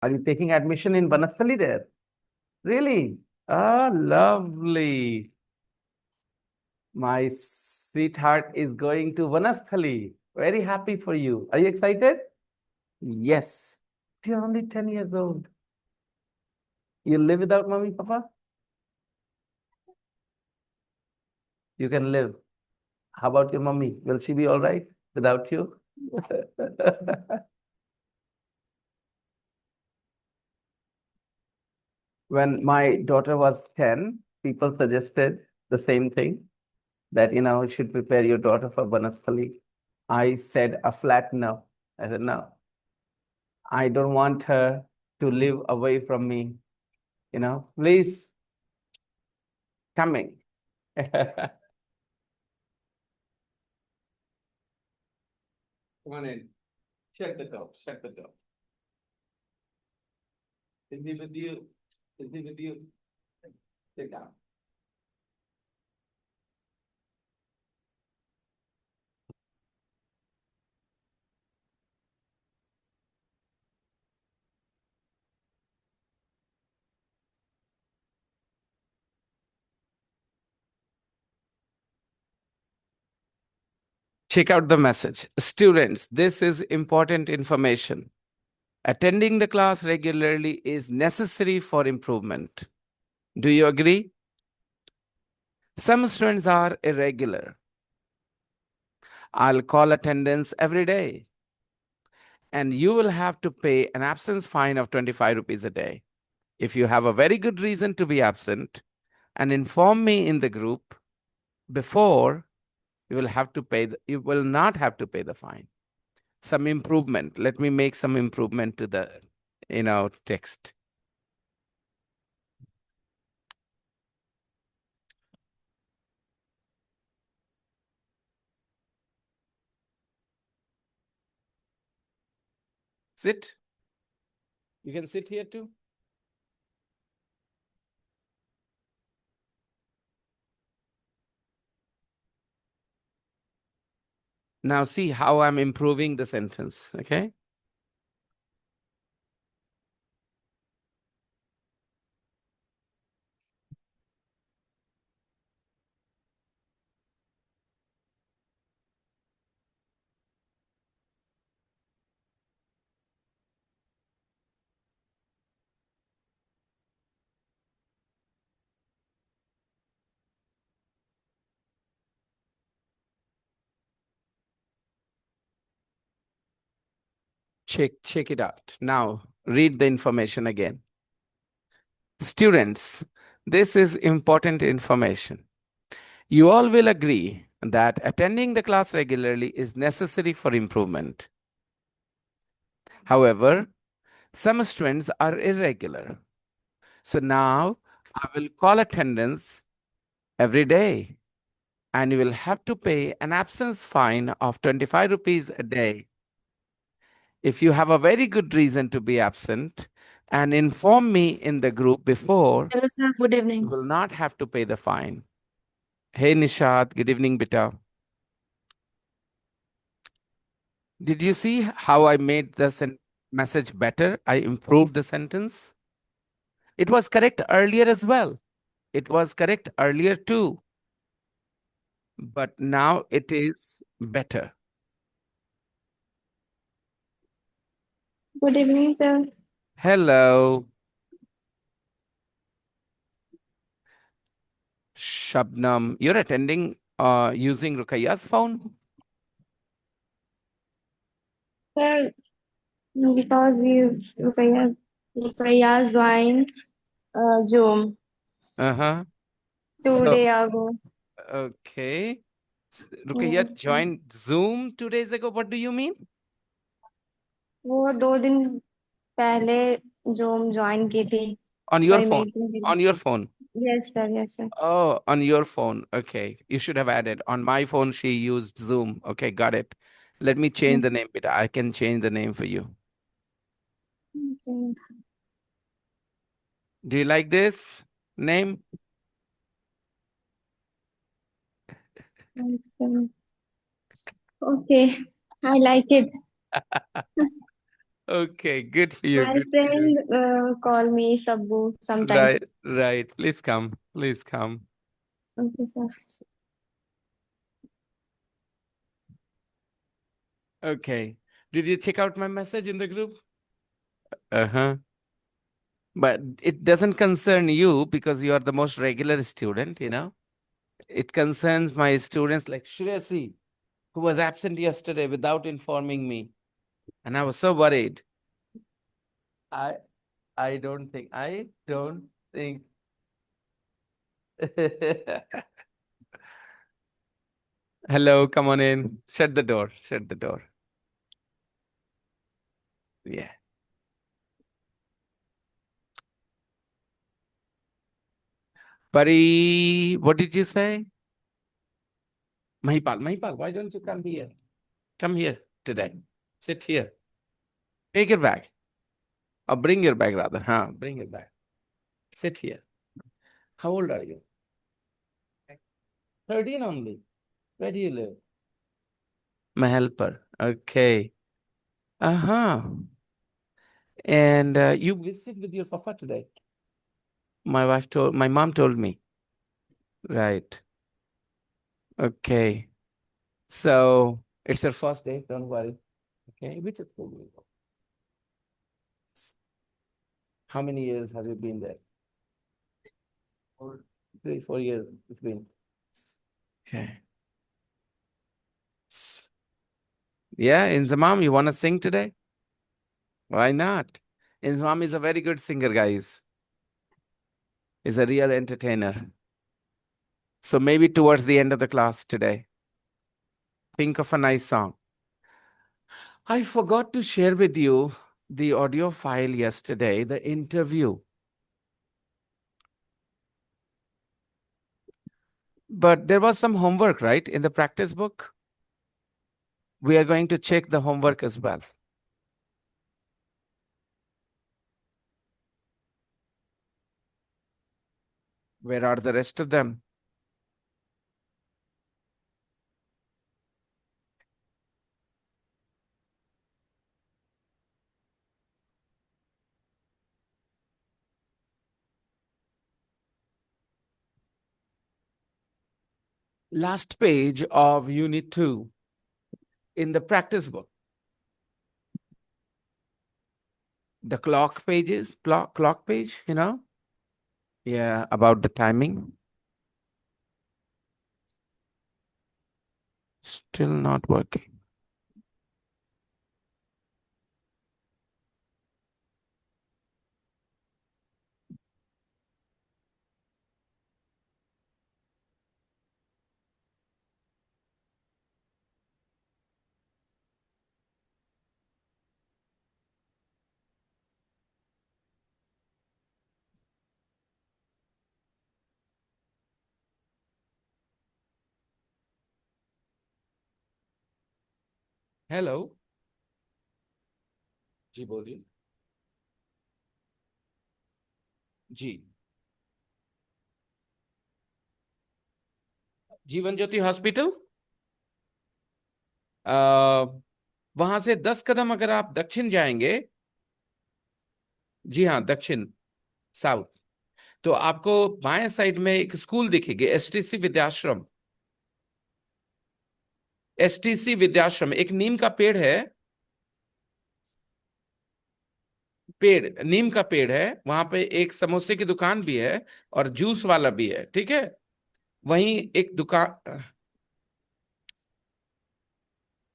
Are you taking admission in Banasthali there? Really? Ah, lovely. My sweetheart is going to Vanasthali. Very happy for you. Are you excited? Yes. You're only 10 years old. You live without mommy, papa? You can live. How about your mommy? Will she be all right without you? When my daughter was 10, people suggested the same thing that, you should prepare your daughter for Banasthali. I said a flat no. I said, no, I don't want her to live away from me. Please coming. Come on in. Shut the door. Shut the door. Is he with you? Is he with you? Sit down. Check out the message. Students, this is important information. Attending the class regularly is necessary for improvement. Do you agree? Some students are irregular. I'll call attendance every day. And you will have to pay an absence fine of 25 rupees a day. If you have a very good reason to be absent, and inform me in the group before, you will not have to pay the fine. Some improvement. Let me make some improvement to the, text. Sit. You can sit here too. Now see how I'm improving the sentence, okay? Check it out. Now read the information again. Students, this is important information. You all will agree that attending the class regularly is necessary for improvement. However, some students are irregular. So now I will call attendance every day and you will have to pay an absence fine of 25 rupees a day. If you have a very good reason to be absent and inform me in the group before, Hello, sir. Good you evening. will not have to pay the fine. Hey Nishad, good evening, beta. Did you see how I made the message better? I improved the sentence. It was correct earlier as well. It was correct earlier too. But now it is better. Good evening, sir. Hello, Shabnam. You're attending using Rukaya's phone? Sir, because Rupaya joined Zoom Uh-huh. two So, days ago. okay. Rukaya Yes, sir. joined Zoom 2 days ago. What do you mean? वो 2 दिन पहले Zoom join की थी On your कोई phone. Meeting के लिए. On your phone. Yes, sir. Yes, sir. Oh, on your phone. Okay. You should have added. On my phone, she used Zoom. Okay, got it. Let me change the name bit. I can change the name for you. Okay. Do you like this name? Yes, sir. Okay, I like it. Okay, good for you. My Good for you. friend call me Sabbu sometimes. Right, right. Please come. Please come. Okay, sir. Okay. Did you check out my message in the group? Uh-huh. But it doesn't concern you because you are the most regular student, you know. It concerns my students like Shresi, who was absent yesterday without informing me. And I was so worried. I I don't think. Hello, come on in. Shut the door. Shut the door. Yeah. Pari, what did you say? Mahipal, why don't you come here? Come here today. Sit here. Take your bag. Or bring your bag rather. Huh? Bring your bag. Sit here. How old are you? 13 only. Where do you live? My helper. Okay. Uh-huh. And you visited with your papa today. My mom told me. Right. Okay. So it's your first day. Don't worry. Okay. Which school do you go? How many years have you been there? 3, 4 years it's been. Okay. Yeah, Inzamam, you want to sing today? Why not? Inzamam is a very good singer, guys. Is a real entertainer. So maybe towards the end of the class today, think of a nice song. I forgot to share with you the audio file yesterday, the interview. But there was some homework, right, in the practice book? We are going to check the homework as well. Where are the rest of them? Last page of Unit 2 in the practice book. The clock pages, clock page, you know? Yeah, about the timing. Still not working. Hello ji बोलिए ji Jeevan Jyoti hospital वहां से 10 कदम अगर आप दक्षिण जाएंगे जी हाँ दक्षिण south तो आपको बाएं साइड में एक स्कूल दिखेगी एसटीसी विद्याश्रम एसटीसी विद्याश्रम एक नीम का पेड़ है पेड़ नीम का पेड़ है वहां पे एक समोसे की दुकान भी है और जूस वाला भी है ठीक है वहीं एक दुकान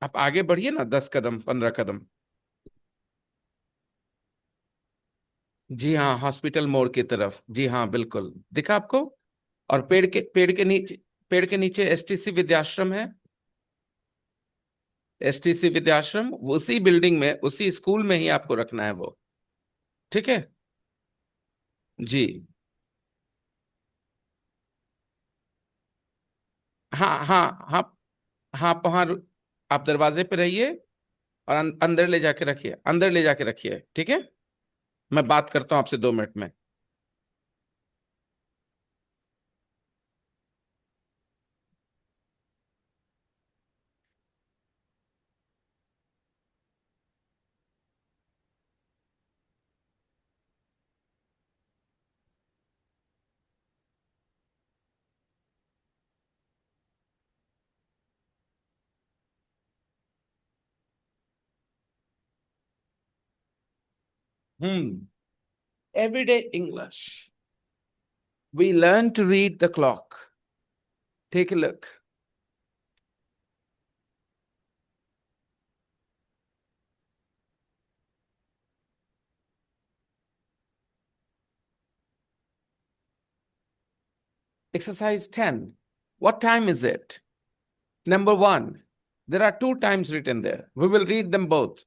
आप आगे बढ़िए ना 10 कदम 15 कदम जी हाँ हॉस्पिटल मोड़ की तरफ जी हाँ बिल्कुल दिखा आपको और पेड़ के नीचे एसटीसी विद्याश्रम है एसटीसी विद्याश्रम उसी बिल्डिंग में उसी स्कूल में ही आपको रखना है वो ठीक है जी हाँ हाँ हाँ हाँ वहाँ आप दरवाजे पे रहिए और अंदर ले जाके रखिए अंदर ले जाके रखिए ठीक है मैं बात करता हूँ आपसे 2 मिनट में Everyday English. We learn to read the clock. Take a look. Exercise 10. What time is it? Number 1. There are 2 times written there. We will read them both.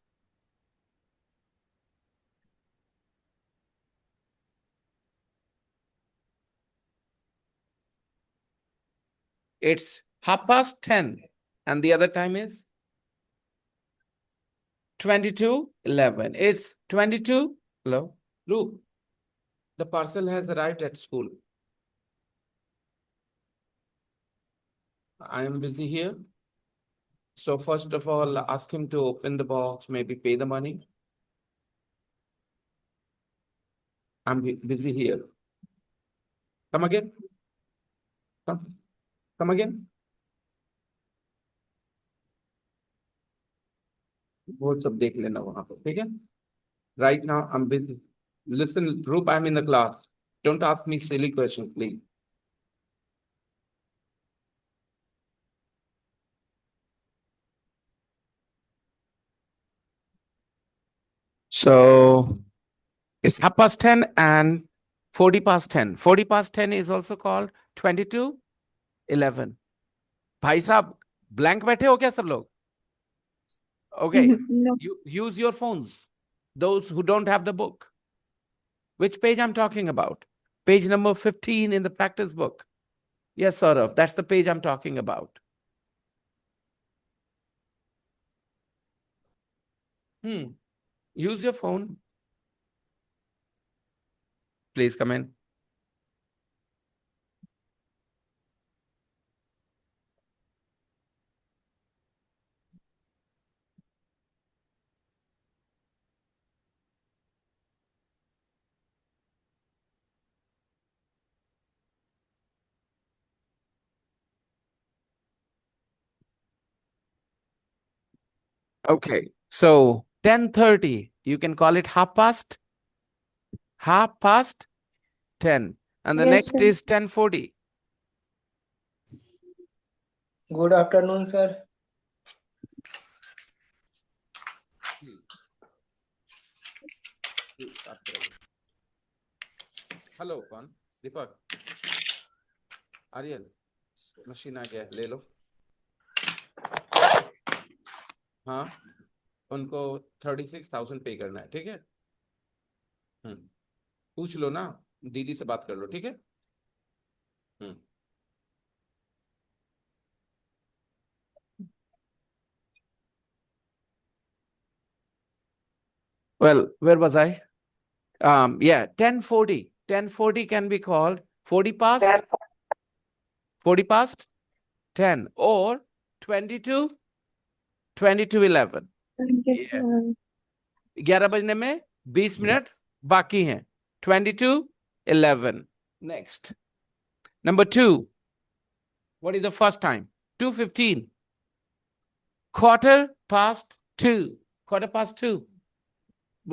It's 10:30. And the other time is 22:11. It's 22. Hello? Look, the parcel has arrived at school. I am busy here. So first of all, ask him to open the box, maybe pay the money. I'm busy here. Come again. Come again. वो सब देख लेना वहां पर, ठीक है? Right now, I'm busy. Listen, group, I'm in the class. Don't ask me silly questions, please. So it's 10:30 and 40:10. 40:10 is also called 22:11. भाई साहब blank बैठे हो क्या सब लोग? Okay, No. you use your phones. Those who don't have the book. Which page I'm talking about? Page number 15 in the practice book. Yes, Saurav, that's the page I'm talking about. Use your phone. Please come in. Okay, so 10:30, you can call it 10:30. And the Yes, next sir. is 10:40. Good afternoon, sir. Hello, कौन? दीपक. Aryan, machine आ गया, ले लो. हाँ, उनको 36,000 पे करना है, ठीक है? पूछ लो ना, दीदी से बात कर लो, ठीक है? Well, where was I? Yeah, 10:40. 10:40 can be called 40 past 10 or 22:11. Yeah. 11 बजने में 20 मिनट बाकी हैं. 22:11. Next. Number 2. What is the first time? 2:15. 2:15. 2:15.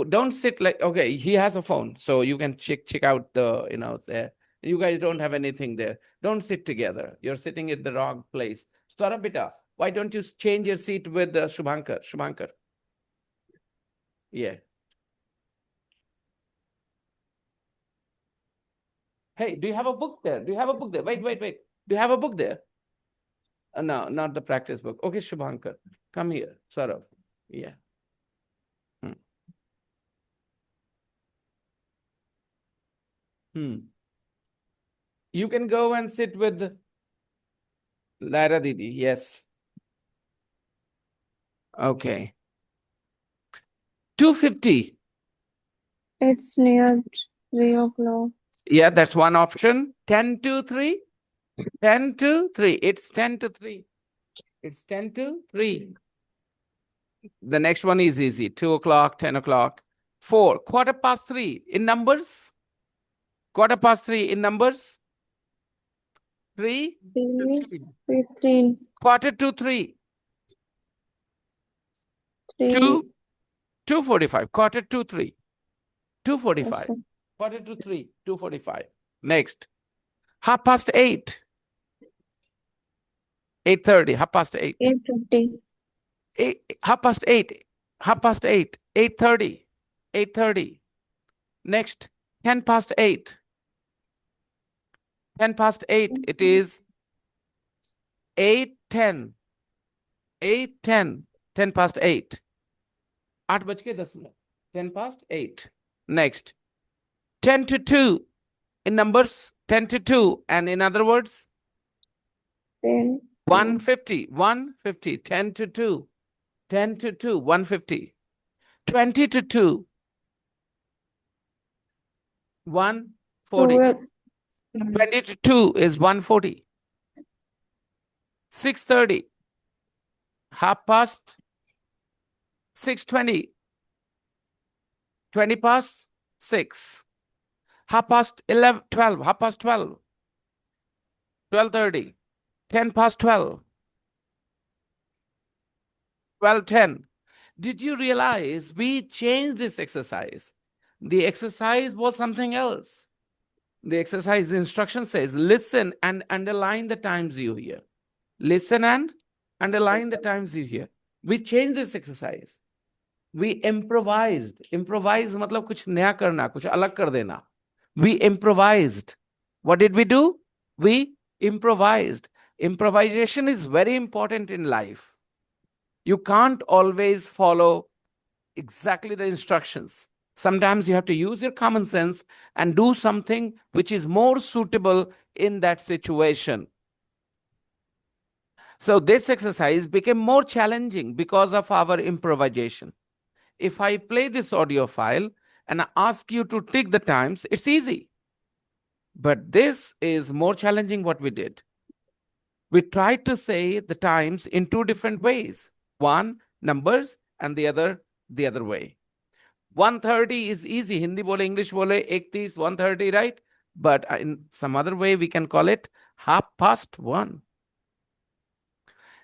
Don't sit like, okay, he has a phone, so you can check out the, there. You guys don't have anything there. Don't sit together. You're sitting at the wrong place. Starabita, why don't you change your seat with Shubhankar? Shubhankar. Yeah. Hey, do you have a book there? Do you have a book there? Wait. Do you have a book there? No, not the practice book. Okay, Shubhankar, come here. Saurav. Yeah. You can go and sit with Lyra Didi. Yes. Okay. 2:50. It's near 3 o'clock. Yeah, that's one option. 10 to 3. 10 to 3. It's 10 to 3. It's 10 to 3. The next one is easy. 2 o'clock, 10 o'clock. 4. 3:15 in numbers. 3:15 in numbers. 3. 15. 2:45. 3. 3. 2. 2:45. 2:45. 2:45. Yes, sir. 3, 2:45. Next. 8:30. 8:30. 8:30. 8:50. 8:30. 8:30. 8:30. Next. 8:10. 8:10. It is 8:10. 8:10. 8:10. 8:10. 8:10. Next. 10 to 2. In numbers, 10 to 2. And in other words, 10. 150. 150. 10 to 2. 10 to 2. 150. 20 to 2. 140. 12. 20 to 2 is 140. 6:30. 6:20. 20 past 6. 11, 12. 12. 12:30. 10 past 12. 12:10. Did you realize we changed this exercise? The exercise was something else. The exercise, the instruction says, listen and underline the times you hear. Listen and underline the times you hear. We changed this exercise. We improvised. Improvise matlab kuch naya karna, kuch alag kar dena. We improvised. What did we do? We improvised. Improvisation is very important in life. You can't always follow exactly the instructions. Sometimes you have to use your common sense and do something which is more suitable in that situation. So this exercise became more challenging because of our improvisation. If I play this audio file and I ask you to tick the times, it's easy. But this is more challenging what we did. We tried to say the times in two different ways. One, numbers, and the other way. 1:30 is easy. Hindi bole, English bole, 1:30, 1:30, right? But in some other way, we can call it 1:30.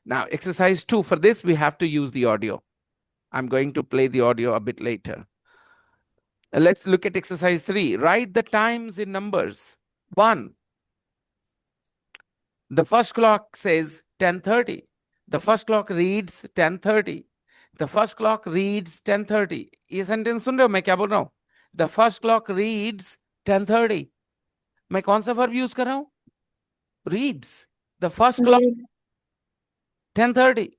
Now, exercise 2. For this, we have to use the audio. I'm going to play the audio a bit later. Let's look at exercise 3. Write the times in numbers. 1. The first clock says 10:30. The first clock reads 10:30. The first clock reads 10:30. ये sentence सुन रहे हो मैं क्या बोल रहा हूं? The first clock reads 10:30. मैं कौन सा वर्ब यूज कर रहा हूं? Reads. The first clock 10:30.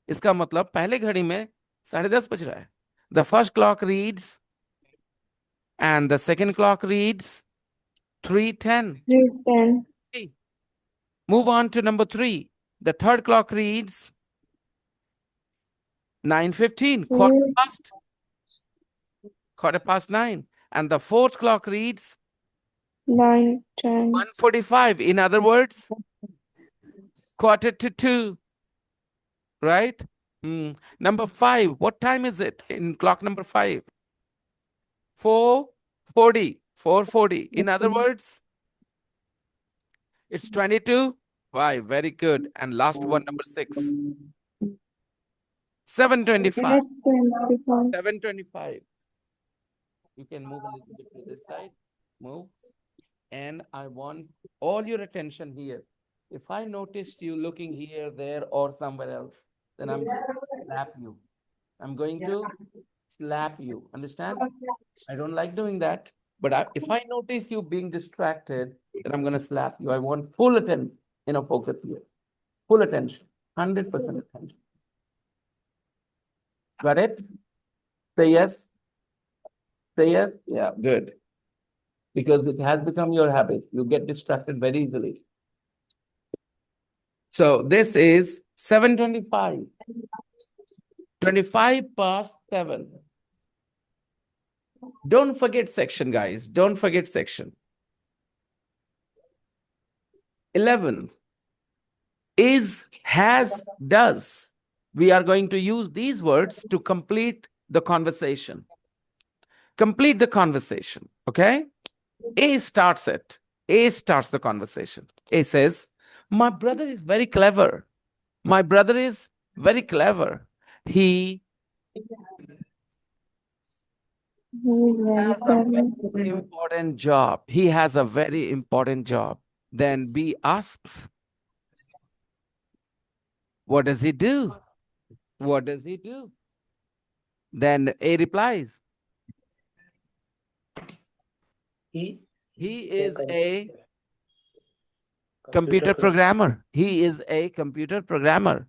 इसका मतलब पहले घड़ी में 10:30 बज रहा है. The first clock reads and the second clock reads 3:10. 3:10. Move on to number 3. The third clock reads 9:15, quarter past 9. And the fourth clock reads 9:10. 1:45. In other words, 1:45, right? Number 5, what time is it in clock number 5? 4:40. 4:40. In other words, it's 22. Why? Very good. And last one, number 6. 7:25. 8:25. 7:25. You can move a little bit to this side. Move. And I want all your attention here. If I noticed you looking here, there, or somewhere else, then I'm going to slap you. I'm going to slap you. Understand? I don't like doing that. But if I notice you being distracted, then I'm going to slap you. I want full attention, focus here. Full attention. 100% attention. Got it? Say yes. Say yes. Yeah, good. Because it has become your habit. You get distracted very easily. So this is 7:25. 25 past 7. Don't forget section, guys. Don't forget section. 11. Is, has, does. We are going to use these words to complete the conversation. Complete the conversation, okay? A starts it. A starts the conversation. A says, my brother is very clever. My brother is very clever. He He is very clever. Important job. He has a very important job. Then B asks, what does he do? What does he do? Then A replies, He he a is a computer computer programmer. He is a computer programmer.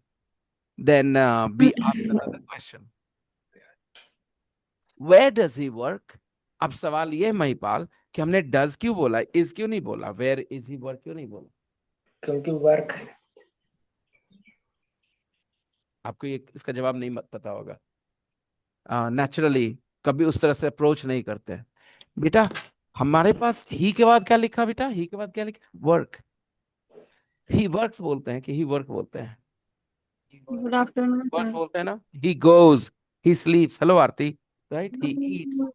Then B asks another question. Where does he work? अब सवाल ये है महिपाल कि हमने does क्यों बोला, is क्यों नहीं बोला, वेयर इज ही वर्क क्यों नहीं बोला? क्योंकि वर्क आपको ये इसका जवाब नहीं पता होगा, नेचुरली कभी उस तरह से अप्रोच नहीं करते बेटा। हमारे पास ही के बाद क्या लिखा बेटा, ही के बाद क्या लिखा, वर्क। ही वर्क्स बोलते हैं कि ही वर्क बोलते हैं, Good afternoon, वर्क्स sir. बोलते हैं ना, he goes, he स्लीप्स, hello Aarti, right, he eats,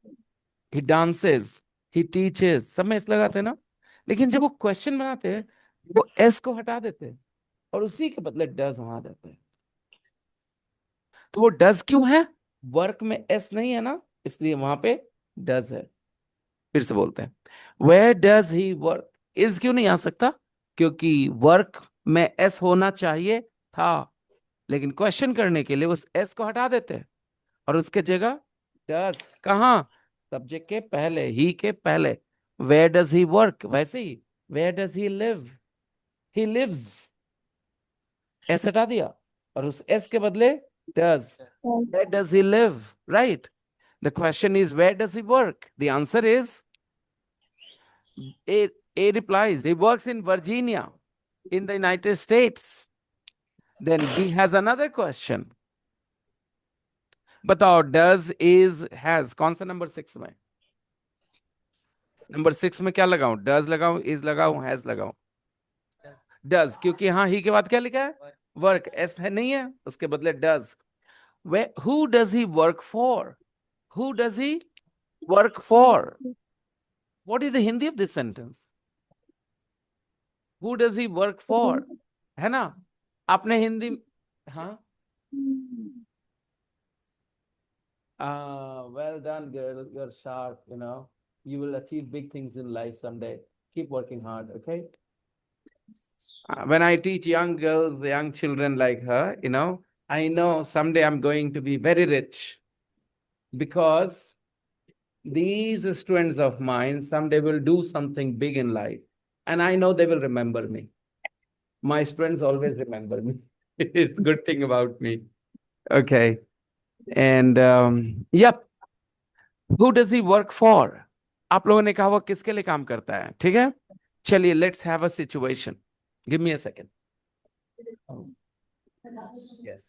he dances, he teaches, सब में एस लगाते हैं ना। लेकिन जब वो क्वेश्चन बनाते हैं वो एस को हटा देते हैं और उसी के बदले डज वहां देते हैं। तो वो डज क्यों है, वर्क में एस नहीं है ना, इसलिए वहां पे डज है। फिर से बोलते हैं, where does he work, is क्यों नहीं आ सकता, क्योंकि वर्क में एस होना चाहिए था, लेकिन क्वेश्चन करने के लिए उस एस को हटा देते हैं और उसके जगह डज, कहाँ, सब्जेक्ट के पहले, ही के पहले। वेयर डज ही वर्क, वैसे ही where does he live, he lives, S हटा दिया और उस एस के बदले does, where does he live, right. The question is where does he work, the answer is A replies, he works in Virginia, in the United States. Then B has another question. बताओ does, is, has, कौन सा number 6 में? Number 6 में क्या लगाऊं, does लगाऊं, is लगाऊं, has लगाऊं? does, क्योंकि हाँ ही के बाद क्या लिखा है, वर्क, एस है नहीं है, उसके बदले does. Who does he work for? Who does he work for? What is the Hindi of this sentence? Who does he work for? है ना, आपने हिंदी, हाँ, well done, girl. You're sharp, you know. You will achieve big things in life someday. Keep working hard, okay? When I teach young girls, young children like her, I know someday I'm going to be very rich because these students of mine someday will do something big in life. And I know they will remember me. My students always remember me. It's a good thing about me. Okay. And yep. Who does he work for? आप लोगों ने कहा वो किसके लिए काम करता है, ठीक है। चलिए let's have a situation, give me a second. Yes,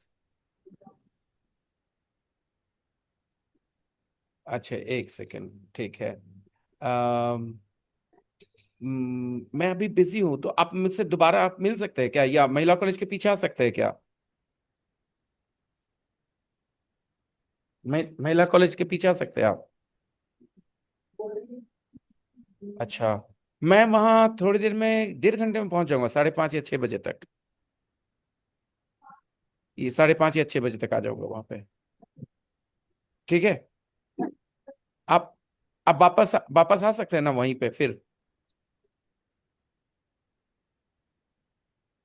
अच्छा एक सेकंड, ठीक है। मैं अभी बिजी हूं, तो आप मुझसे दोबारा आप मिल सकते हैं क्या, या महिला कॉलेज के पीछे आ सकते हैं क्या? महिला कॉलेज के पीछे आ सकते हैं आप? अच्छा, मैं वहां थोड़ी देर में, 1.5 घंटे में पहुंच जाऊंगा, 5:30 या 6 बजे तक। ये 5:30 या 6 बजे तक आ जाऊंगा वहां पे, ठीक है। आप आप वापस आ सकते हैं ना वहीं पे फिर,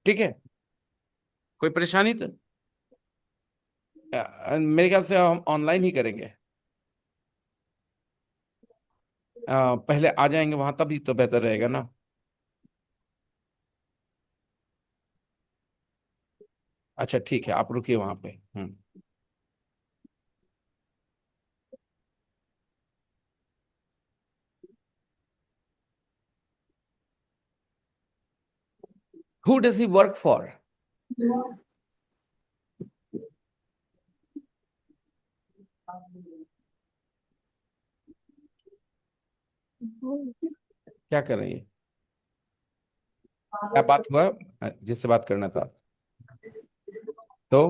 ठीक है। कोई परेशानी तो, मेरे ख्याल से हम ऑनलाइन ही करेंगे। पहले आ जाएंगे वहां तभी तो बेहतर रहेगा ना। अच्छा ठीक है, आप रुकिए वहां पे। Who does he work for? क्या कर रही है, क्या बात हुआ, जिससे बात करना था? तो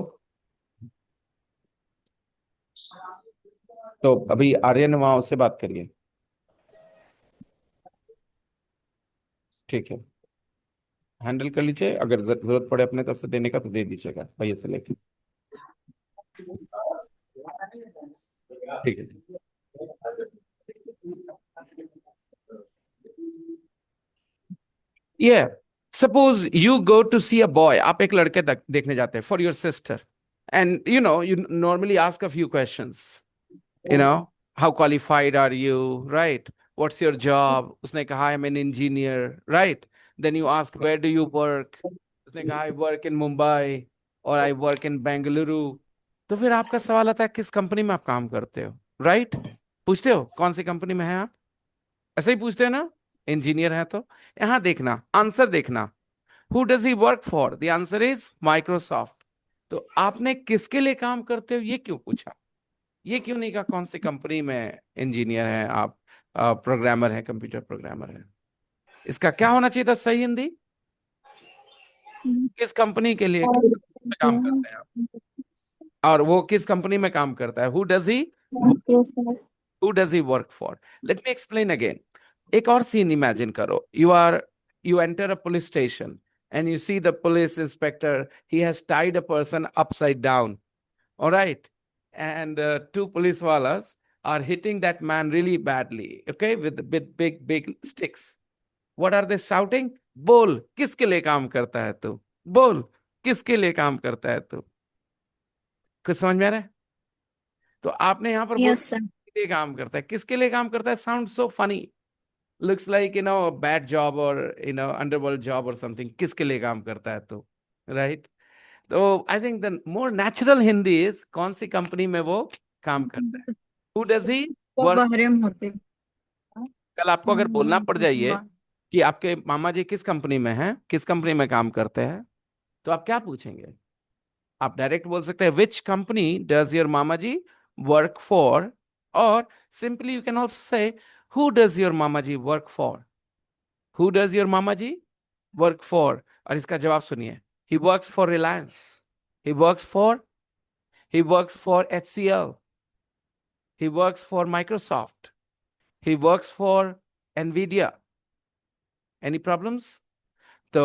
अभी आर्यन है वहां, उससे बात करिए, ठीक है। हैंडल कर लीजिए, अगर जरूरत पड़े अपने तरफ से देने का तो दे दीजिएगा भैया से लेके, ठीक है। Yeah. Suppose you go to see a boy. आप एक लड़के देखने जाते हैं for your sister. And you normally ask a few questions. How qualified are you? Right? What's your job? उसने कहा I'm an engineer. Right? Then you ask where do you work? उसने कहा I work in Mumbai or I work in Bengaluru. तो फिर आपका सवाल आता है किस कंपनी में आप काम करते हो? Right? पूछते हो कौन सी कंपनी में है आप? ऐसे ही पूछते हैं ना? इंजीनियर है तो यहाँ देखना आंसर देखना who does he work for the answer is Microsoft तो आपने किसके लिए काम करते हो ये क्यों पूछा ये क्यों नहीं कहा कौन सी कंपनी में इंजीनियर है आप प्रोग्रामर है कंप्यूटर प्रोग्रामर है इसका क्या होना चाहिए था सही हिंदी किस कंपनी के लिए किस कंपनी में काम करते हैं आप और वो किस कंपनी में काम करता है who does he work for let me explain again एक और सीन इमेजिन करो you enter a police station and you see the police inspector he has tied a person upside down all right and two police walas are hitting that man really badly okay with big sticks what are they shouting बोल किसके लिए काम करता है तू बोल किसके लिए काम करता है तू कुछ समझ में आ रहा है तो आपने यहां पर बोल Yes, sir. किसके लिए काम करता है किसके लिए काम करता है sound so funny looks like a bad job or underworld job or something किसके लिए काम करता है तो right तो I think the more natural Hindi is कौन सी कंपनी में वो काम करता है who does he वो work बहरे में होते कल आपको अगर बोलना पड़ जाइए हैं। कि आपके मामा जी किस कंपनी में हैं किस कंपनी में काम करते हैं तो आप क्या पूछेंगे आप डायरेक्ट बोल सकते हैं which company does your mama ji work for or simply you can also say who does your mama ji work for who does your mama ji work for और इसका जवाब सुनिए he works for Reliance he works for he works for HCL he works for Microsoft he works for Nvidia any problems so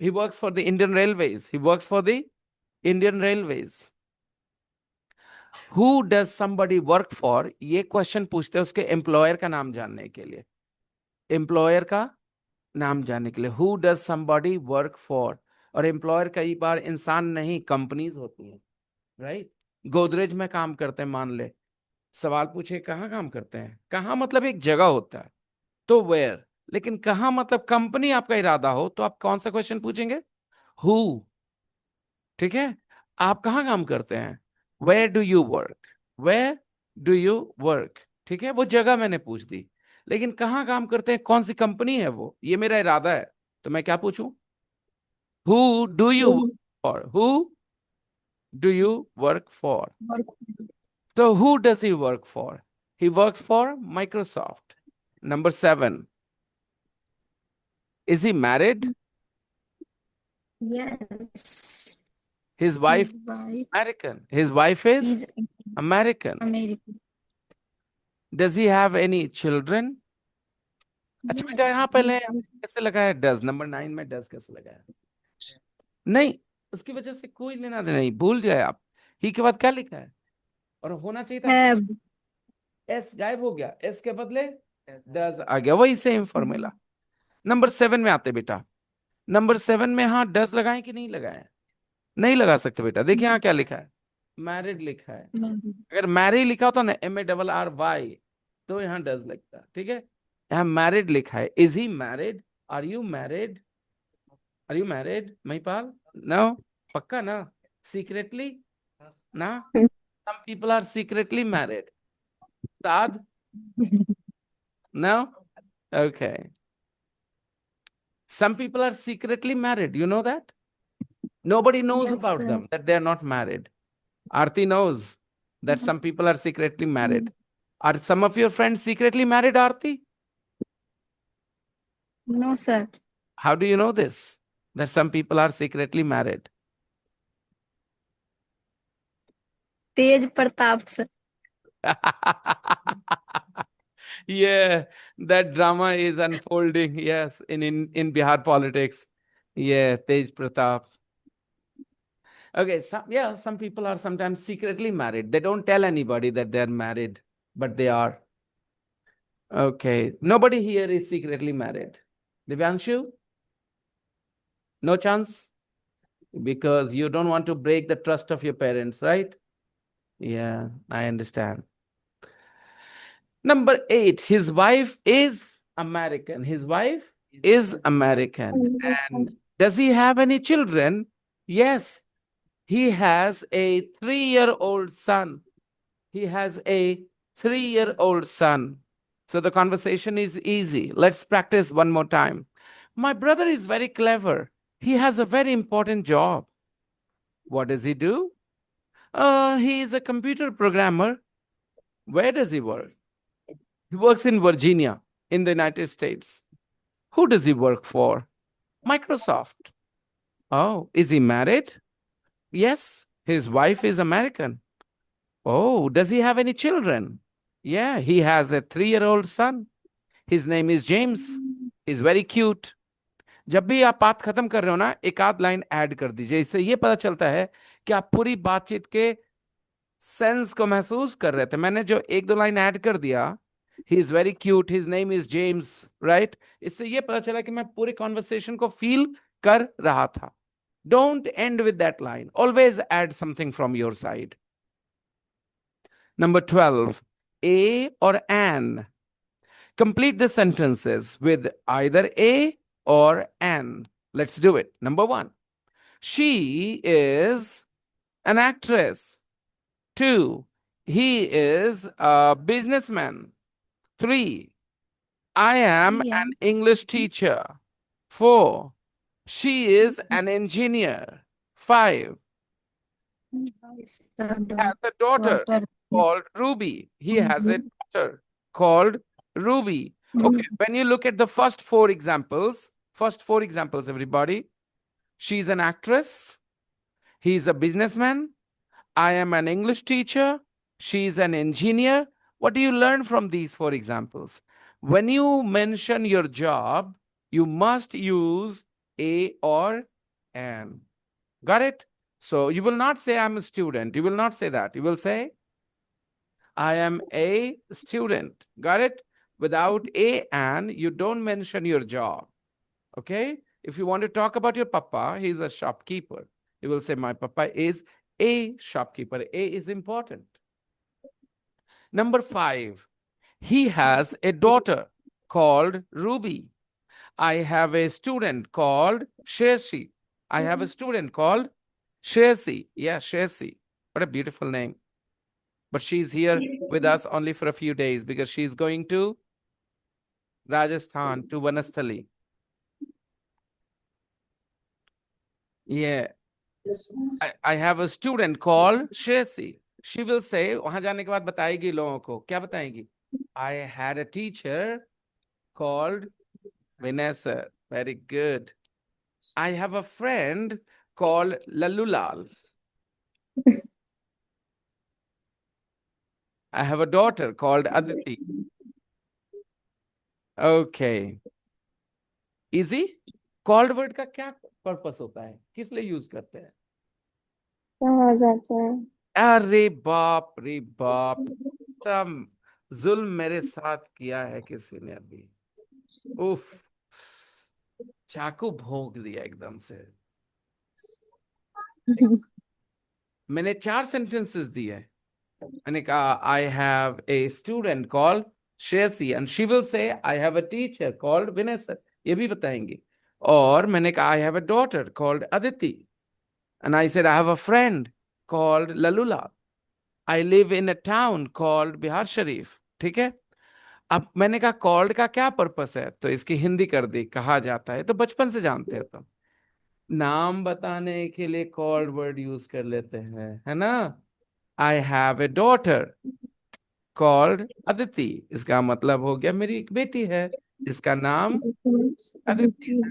he works for the Indian Railways he works for the Indian Railways who does somebody work for ये question पूछते हैं उसके employer का नाम जानने के लिए employer का नाम जानने के लिए who does somebody work for और एम्प्लॉयर कई बार इंसान नहीं कंपनीज होती हैं राइट गोदरेज में काम करते हैं मान ले सवाल पूछे कहाँ काम करते हैं कहाँ मतलब एक जगह होता है तो वेयर लेकिन कहाँ मतलब कंपनी आपका इरादा हो तो आप कौन सा क्वेश्चन पूछेंगे हु ठीक है आप कहाँ काम करते हैं where do you work where do you work ठीक है वो जगह मैंने पूछ दी लेकिन कहाँ काम करते हैं कौन सी कंपनी है वो ये मेरा इरादा है तो मैं क्या पूछूं who do you work for who do you work for so who does he work for he works for Microsoft number 7 is he married Yes. his wife Wife American his wife is is American American. does he have any children अच्छा बेटा Yes. यहाँ पहले कैसे लगाया does number 9 में does कैसे लगाया नहीं उसकी वजह से कोई लेना देना नहीं भूल जाए आप ही के बाद क्या लिखा है और होना चाहिए था Have. एस गायब हो गया एस के बदले डज आ गया वही सेम फॉर्मूला नंबर 7 में आते बेटा नंबर 7 में हाँ डज लगाएं कि नहीं लगाएं नहीं लगा सकते बेटा देखिए यहाँ क्या लिखा है मैरिड लिखा है अगर मैरी लिखा होता ना MARRY तो यहाँ डज लगता ठीक है यहाँ मैरिड लिखा है is he married are you married Mahipal no पक्का ना सीक्रेटली ना some people are secretly married Saad no okay some people are secretly married you know that nobody knows Yes, about sir. them that they are not married Aarti knows that some people are secretly married. Are some of your friends secretly married, Aarti? No, sir. How do you know this? That some people are secretly married. Tej Pratap sir. Yeah, that drama is unfolding. Yes, in Bihar politics. Yeah, Tej Pratap. Okay, some people are sometimes secretly married. They don't tell anybody that they're married, but they are. Okay, nobody here is secretly married. Divyanshu? No chance? Because you don't want to break the trust of your parents, right? Yeah, I understand. Number 8, his wife is American. His wife is American. And does he have any children? Yes, he has a 3-year-old son. He has a 3-year-old son. So the conversation is easy. Let's practice one more time. My brother is very clever. He has a very important job. What does he do? He is a computer programmer. Where does he work? He works in Virginia, in the United States. Who does he work for? Microsoft. Oh, is he married? Yes, his wife is American. Oh, does he have any children? Yeah, he has a 3-year-old son. His name is James. He's very cute. जब भी आप बात खत्म कर रहे हो ना, एक आध लाइन ऐड कर दीजिए। इससे ये पता चलता है कि आप पूरी बातचीत के सेंस को महसूस कर रहे थे। मैंने जो एक दो लाइन ऐड कर दिया, he is very cute, his name is James, right, इससे ये पता चला कि मैं पूरे कॉन्वर्सेशन को फील कर रहा था। Don't and with that line, always add something from your side. Number 12, a or an. Complete the sentences with either a or an. Let's do it. Number 1, she is an actress. 2, he is a businessman. 3, I am Yeah. an English teacher. 4, she is an engineer. 5, has a daughter called Ruby. He has a daughter called Ruby. Okay, when you look at the first four examples, everybody, she's an actress, he's a businessman, I am an English teacher, she's an engineer. What do you learn from these four examples? When you mention your job, you must use a or an. Got it? So you will not say I'm a student. You will not say that. You will say I am a student. Got it? Without a and, you don't mention your job. Okay? If you want to talk about your papa, he's a shopkeeper. You will say my papa is a shopkeeper. A is important. Number 5, he has a daughter called Ruby. I have a student called Shersi. I have a student called Shersi. Yeah, Shersi. What a beautiful name. But she's here with us only for a few days because she's going to Rajasthan, to Vanasthali. Yeah. I have a student called Shersi. She will say, वहां जाने के बाद बताएगी लोगों को, क्या बताएगी? I had a teacher called Vinay sir. Very good. I have a friend called Lalulal. I have a daughter called Aditi. Okay. Easy? Called word का क्या पर्पस होता है? किस लिए यूज करते हैं? कहा जाता है। अरे बाप रे बाप, सब जुल्म मेरे साथ किया है किसी ने अभी। उफ, चाकू भोंक दिया एकदम से। मैंने 4 सेंटेंसेस दिए। मैंने कहा I have a student called Shersi and she will say I have a teacher called Vinay sir, ये भी बताएंगे। और मैंने कहा I have a daughter called Aditi and I said I have a friend called Lalula. I live in a town called Bihar Sharif. ठीक है, अब मैंने कहा कॉल्ड का क्या पर्पस है, तो इसकी हिंदी कर दी, कहा जाता है, तो बचपन से जानते हो तुम। नाम बताने के लिए कॉल्ड वर्ड यूज कर लेते हैं, है ना। आई have A daughter called Aditi, इसका मतलब हो गया मेरी एक बेटी है जिसका नाम अदिति है।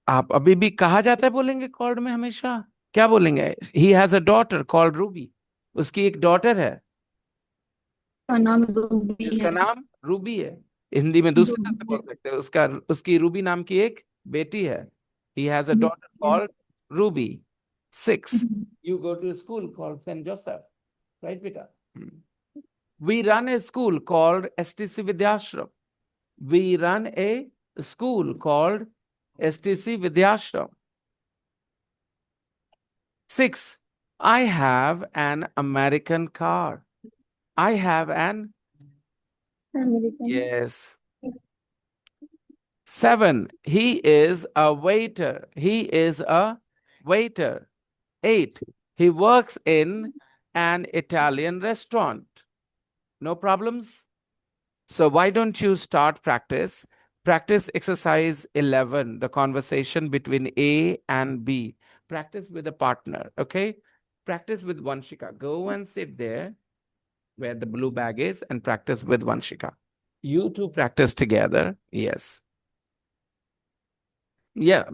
आप अभी भी कहा जाता है बोलेंगे कॉल्ड में हमेशा, क्या बोलेंगे? He has a daughter called Ruby, उसकी एक डॉटर है का नाम रूबी जिसका है। नाम रूबी है। हिंदी में दूसरे तरह से रूबी बोल सकते हैं, उसकी रूबी नाम की एक बेटी है। ही हैज अ डॉटर है। Called Ruby. 6, you go to a school called St. Joseph, right बेटा? We run a school called STC Vidyashram. We run a school called STC Vidyashram. 6. I have an American car. I have an, American. yes. 7. He is a waiter. He is a waiter. 8. He works in an Italian restaurant. No problems? So why don't you start practice? Practice exercise 11, the conversation between A and B. Practice with a partner, okay? Practice with Vanshika. Go and sit there where the blue bag is and practice with Vanshika. You two practice together. Yes. Yeah.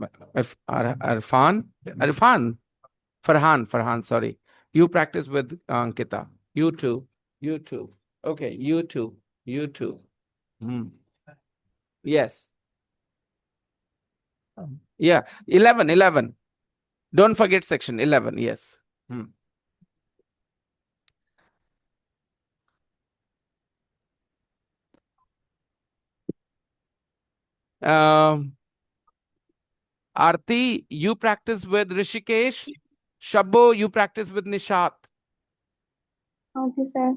Farhan, sorry. You practice with Ankita. You two. You two. Okay, you two. You two. Hmm. Yes. Yeah. 11. Don't forget section 11. Yes. Hmm. Um, Arti, you practice with Rishikesh. Shabbo, you practice with Nishat. Okay, sir.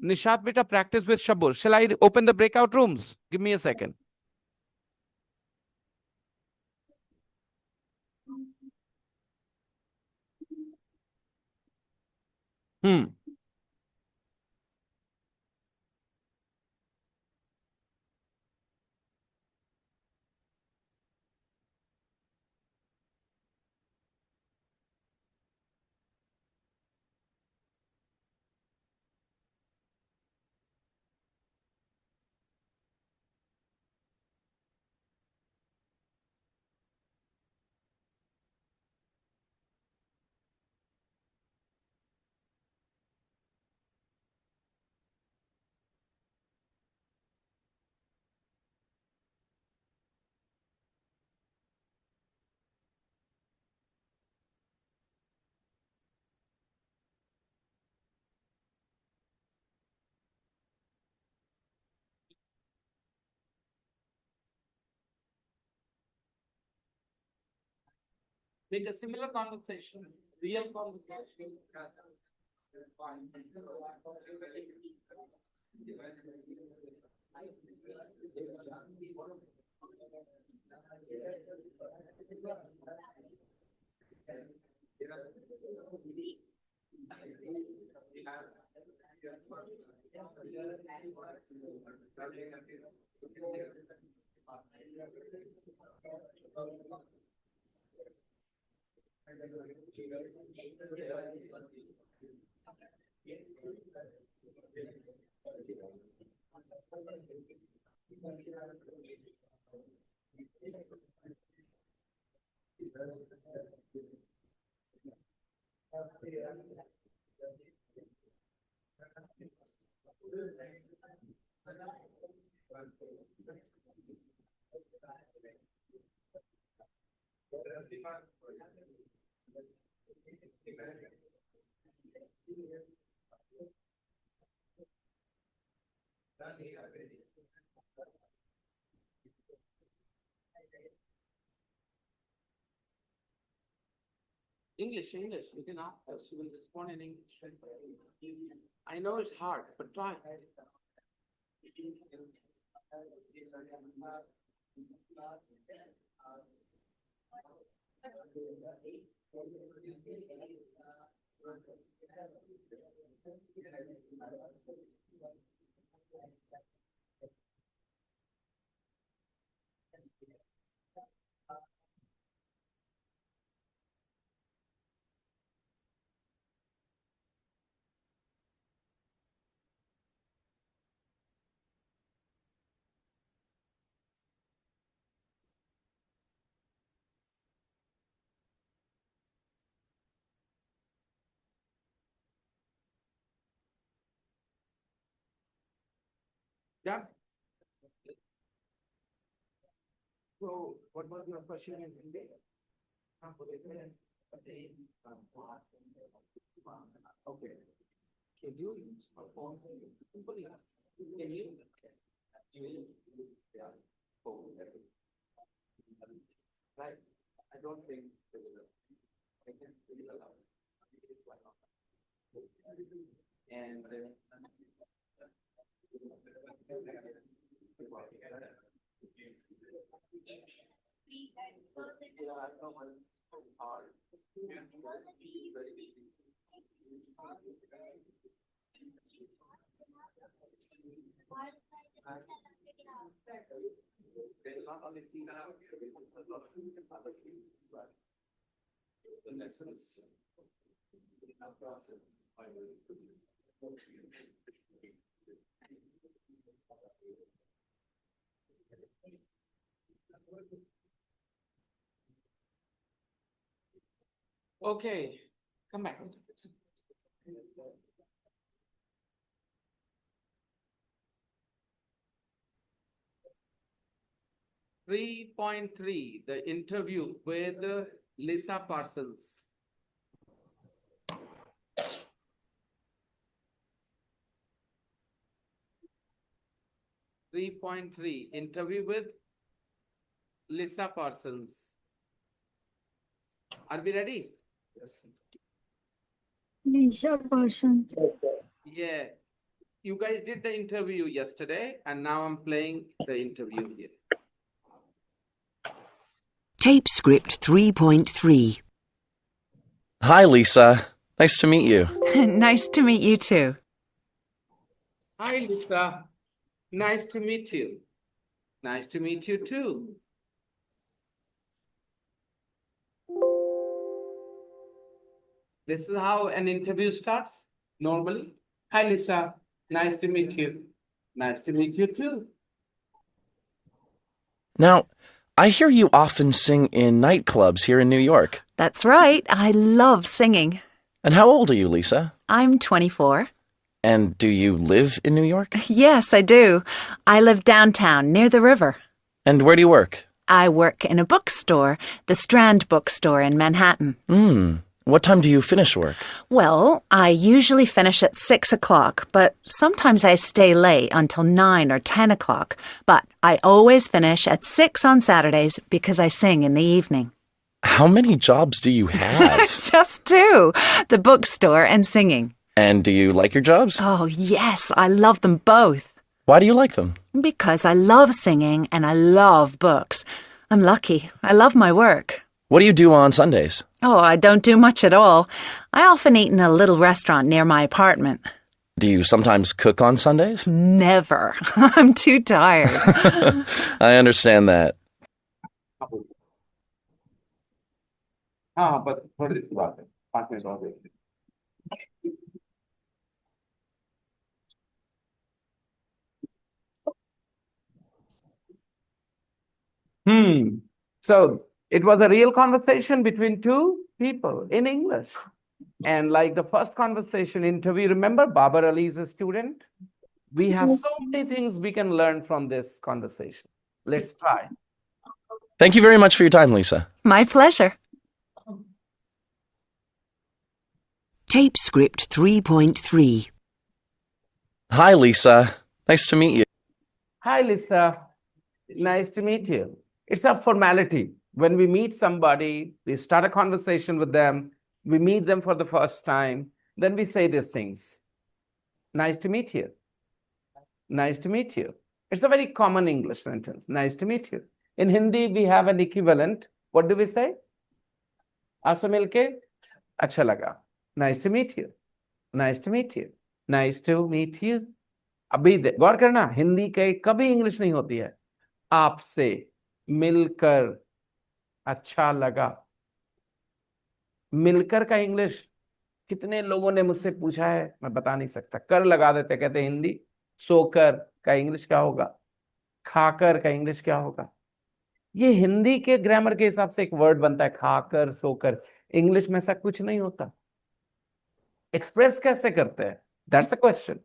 Nishat, beta, practice with Shabbo. Shall I open the breakout rooms? Give me a second. Hmm. Make a similar conversation, real conversation. English. You can ask her. She will respond in English. I know it's hard, but try. Yeah. So, what was your question in Hindi? Okay. Can you use a phone? Simply, can you? Yeah. Oh, right. I don't think I can feel allowed. And not only the lessons. Okay, come back. 3.3, the interview with Lisa Parsons. Interview with Lisa Parsons. Are we ready? Yes. Lisa Parsons. Yeah. You guys did the interview yesterday, and now I'm playing the interview here. Tape script 3.3. Hi, Lisa. Nice to meet you. Nice to meet you too. Hi, Lisa. Nice to meet you. Nice to meet you too. This is how an interview starts normally. Hi, Lisa. Nice to meet you. Nice to meet you too. Now, I hear you often sing in nightclubs here in New York. That's right. I love singing. And how old are you, Lisa? I'm 24. And do you live in New York? Yes, I do. I live downtown near the river. And where do you work? I work in a bookstore, the Strand bookstore in Manhattan. What time do you finish work? Well, I usually finish at 6 o'clock, but sometimes I stay late until 9 or 10 o'clock. But I always finish at 6 on Saturdays because I sing in the evening. How many jobs do you have? Just two, the bookstore and singing. And do you like your jobs? Oh, yes, I love them both. Why do you like them? Because I love singing and I love books. I'm lucky. I love my work. What do you do on Sundays? Oh, I don't do much at all. I often eat in a little restaurant near my apartment. Do you sometimes cook on Sundays? Never. I'm too tired. I understand that. But what is about it? Partners always. So it was a real conversation between two people in English. And like the first conversation interview, remember Babar Ali is a student? We have so many things we can learn from this conversation. Let's try. Thank you very much for your time, Lisa. My pleasure. Tape script 3.3. Hi, Lisa. Nice to meet you. Hi, Lisa. Nice to meet you. It's a formality. When we meet somebody, we start a conversation with them, we meet them for the first time, then we say these things. Nice to meet you. Nice to meet you. It's a very common English sentence. Nice to meet you. In Hindi, we have an equivalent. What do we say? Aapse milke acha laga. Nice to meet you. Nice to meet you. Nice to meet you. अभी गौर करना, हिंदी के कभी English नहीं होती है. आपसे मिलकर अच्छा लगा. मिलकर का इंग्लिश कितने लोगों ने मुझसे पूछा है, मैं बता नहीं सकता. कर लगा देते, कहते हिंदी. सोकर का इंग्लिश क्या होगा? खाकर का इंग्लिश क्या होगा? ये हिंदी के ग्रामर के हिसाब से एक वर्ड बनता है, खाकर सोकर. इंग्लिश में ऐसा कुछ नहीं होता. एक्सप्रेस कैसे करते हैं? That's a question.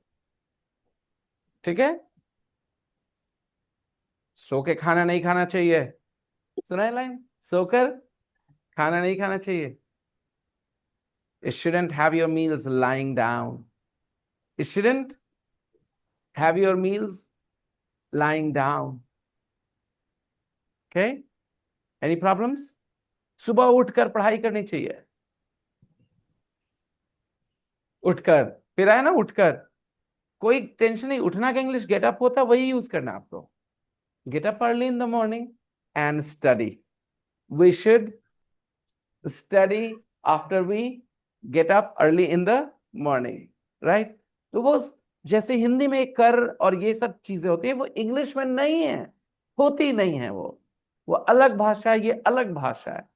ठीक है? सो के खाना नहीं खाना चाहिए. सुना है लाइन? सोकर खाना नहीं खाना चाहिए. It shouldn't have your meals lying down. It shouldn't have your meals lying down. Okay? Any problems? सुबह उठकर पढ़ाई करनी चाहिए. उठकर फिर आया ना उठकर. कोई टेंशन नहीं. उठना का इंग्लिश गेट अप होता, वही यूज करना आपको. Get up early in the morning and study. We should study after we get up early in the morning, right? तो वो जैसे हिंदी में कर और ये सब चीजें होती है, वो इंग्लिश में नहीं है, होती नहीं है. वो अलग भाषा है, ये अलग भाषा है.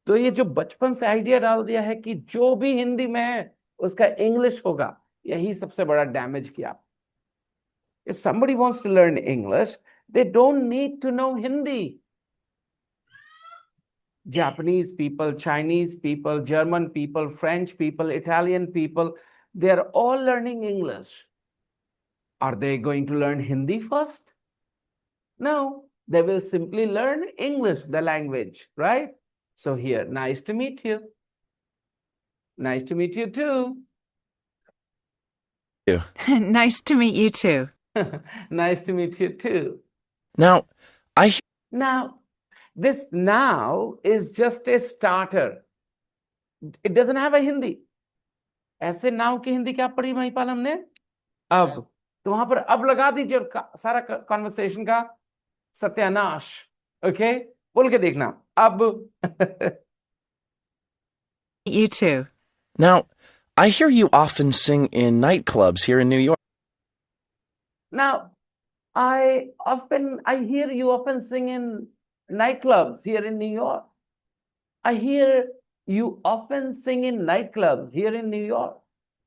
तो ये जो बचपन से आइडिया डाल दिया है कि जो भी हिंदी में है उसका इंग्लिश होगा, यही सबसे बड़ा डैमेज किया. If somebody wants to learn English, they don't need to know Hindi. Japanese people, Chinese people, German people, French people, Italian people, they are all learning English. Are they going to learn Hindi first? No, they will simply learn English, the language, right? So here, nice to meet you. Nice to meet you too. Nice to meet you too. Nice to meet you too. Now, Now, this now is just a starter. It doesn't have a Hindi. ऐसे now की हिंदी क्या पढ़ी महिपाल हमने? अब. तो वहां पर अब लगा दीजिए और सारा कॉन्वर्सेशन का सत्यानाश. ओके, बोल के देखना. अब. You too. Now, I hear you often sing in nightclubs here in New York. Now, I hear you often sing in nightclubs here in New York. I hear you often sing in nightclubs here in New York.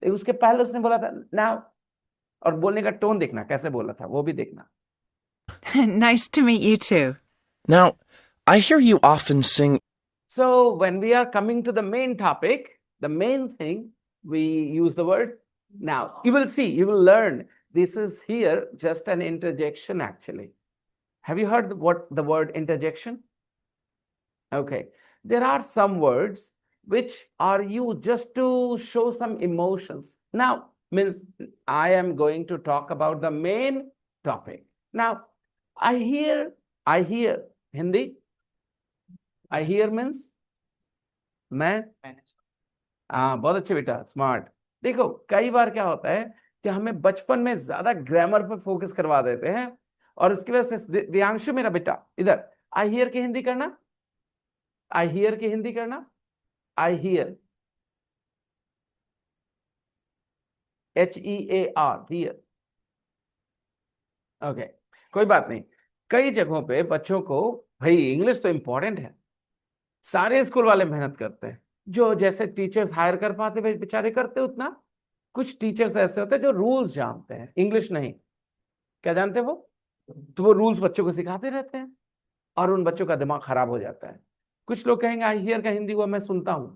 उसके पहले उसने बोला था now, और बोलने का tone देखना कैसे बोला था, वो भी देखना. Nice to meet you too. Now, I hear you often sing. So when we are coming to the main topic, the main thing, we use the word now. You will see, you will learn. This is here just an interjection actually. Have you heard what the word interjection? Okay. There are some words which are used just to show some emotions. Now, means I am going to talk about the main topic. Now, I hear, Hindi. I hear means मैं. हाँ, बहुत अच्छे बेटा, smart. देखो कई बार क्या होता है कि हमें बचपन में ज्यादा ग्रामर पे फोकस करवा देते हैं और इसकी वजह से दियांशु मेरा बेटा इधर आई हियर की हिंदी करना. आई हियर की हिंदी करना. I hear HEAR here. Okay, कोई बात नहीं. कई जगहों पे बच्चों को भाई इंग्लिश तो इंपॉर्टेंट है, सारे स्कूल वाले मेहनत करते हैं. जो जैसे टीचर्स हायर कर पाते भाई बेचारे करते उतना. कुछ टीचर्स ऐसे होते हैं जो रूल्स जानते हैं, इंग्लिश नहीं. क्या जानते हैं वो? तो वो रूल्स बच्चों को सिखाते रहते हैं और उन बच्चों का दिमाग खराब हो जाता है. कुछ लोग कहेंगे आई हियर का हिंदी हुआ मैं सुनता हूं.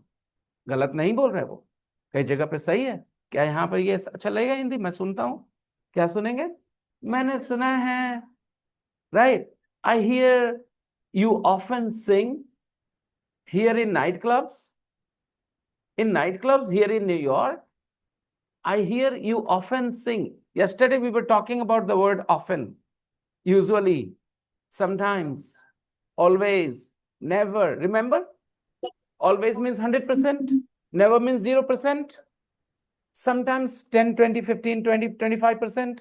गलत नहीं बोल रहे वो, कई जगह पे सही है. क्या यहाँ पर ये अच्छा लगेगा हिंदी? मैं सुनता हूं. क्या सुनेंगे? मैंने सुना है. Right. I hear you often sing here in nightclubs. In nightclubs here in New York, I hear you often sing. Yesterday we were talking about the word often. Usually, sometimes, always, never. Remember? Always means 100%. Never means 0%. Sometimes 10, 20, 15, 20, 25%.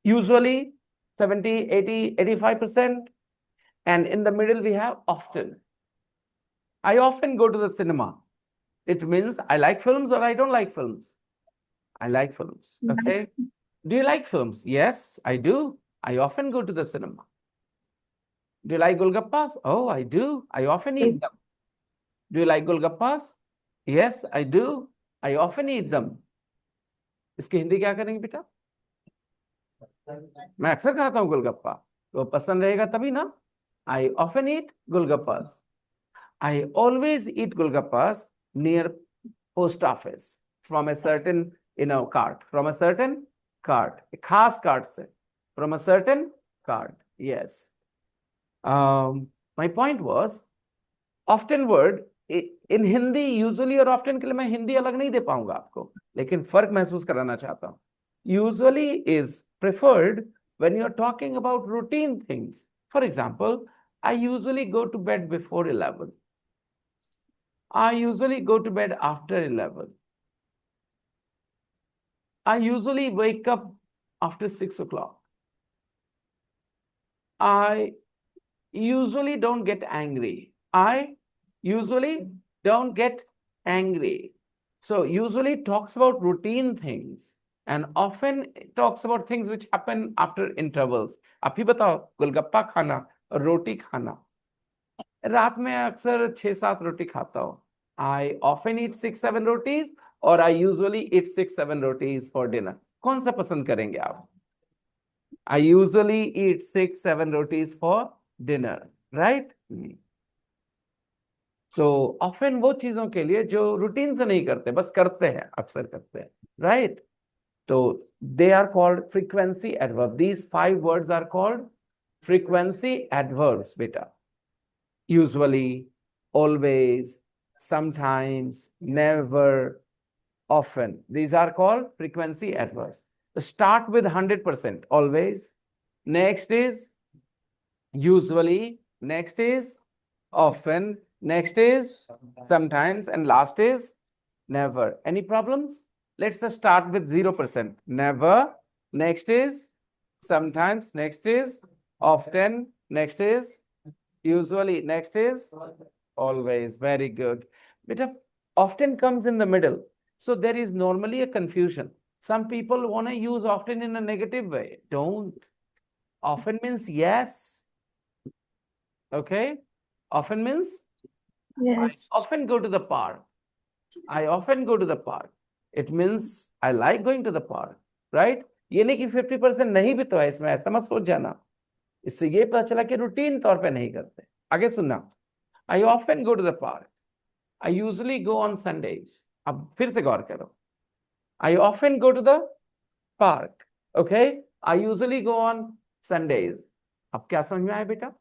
Usually 70, 80, 85%. And in the middle we have often. I often go to the cinema. It means I like films or I don't like films. I like films. Okay. Do you like films? Yes, I do. I often go to the cinema. Do you like golgappas? Oh, I do. I often eat them. Do you like golgappas? Yes, I do. I often eat them. इसकी हिंदी क्या करेंगे बेटा? मैं अक्सर खाता हूँ गोलगप्पा. तो पसंद रहेगा तभी ना. I often eat golgappas. I always eat golgappas near post office from a certain, cart. From a certain cart. A खास cart से. From a certain cart. Yes. My point was, often word in Hindi usually और often के लिए मैं हिंदी अलग नहीं दे पाऊंगा आपको, लेकिन फर्क महसूस कराना चाहता हूं. Usually is preferred when you're talking about routine things. For example, I usually go to bed before 11. I usually go to bed after 11. I usually wake up after 6 o'clock. I usually don't get angry. I usually don't get angry. So usually talks about routine things and often talks about things which happen after intervals. आप ही बताओ, गोलगप्पा खाना और रोटी खाना, रात में अक्सर 6-7 रोटी खाता हूँ. I often eat 6-7 रोटीज और I usually eat 6-7 rotis for dinner. कौन सा पसंद करेंगे आप? I usually eat 6-7 rotis for dinner, right? So often वो चीजों के लिए जो रूटीन से नहीं करते, बस करते हैं, अक्सर करते हैं, right? So they are called frequency adverbs. These 5 words are called frequency adverbs, beta. Usually, always, sometimes, never, often. These are called frequency adverbs. Start with 100%, always. Next is usually, next is often, next is sometimes, and last is never. Any problems? Let's just start with 0%. Never, next is sometimes, next is often, next is usually, next is always. Very good. But often comes in the middle. So there is normally a confusion. Some people want to use often in a negative way. Don't. Often means yes. Okay? Often means Yes. I often go to the park. I often go to the park. It means I like going to the park. Right? ये नहीं कि 50% नहीं भी तो है इसमें, ऐसा मत सोच जाना. इससे ये पता चला कि रूटीन तौर पे नहीं करते. आगे सुनना. I often go to the park. I usually go on Sundays. अब फिर से गौर करो. I often go to the park. Okay? I usually go on Sundays. अब क्या समझ में आया बेटा?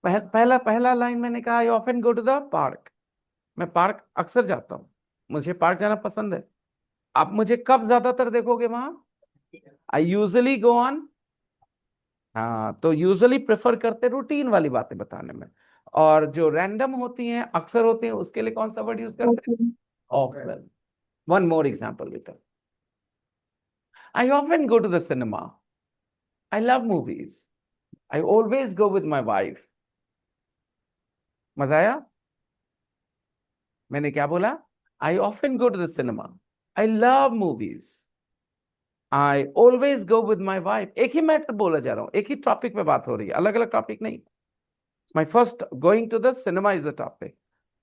पहला लाइन मैंने कहा I often go to the park. मैं पार्क अक्सर जाता हूं, मुझे पार्क जाना पसंद है. आप मुझे कब ज्यादातर देखोगे वहां? I usually go on. हाँ, तो यूजुअली प्रेफर करते रूटीन वाली बातें बताने में, और जो रैंडम होती हैं, अक्सर होती हैं, उसके लिए कौन सा वर्ड यूज करते हैं? Often. One more example बेटा. I often go to the cinema. I love movies. I always go with my wife. मजा आया? मैंने क्या बोला? I often go to the cinema. I love movies. I always go with my wife. एक ही matter बोला जा रहा हूं, एक ही टॉपिक पे बात हो रही है, अलग अलग टॉपिक नहीं. My first going to the cinema is the topic.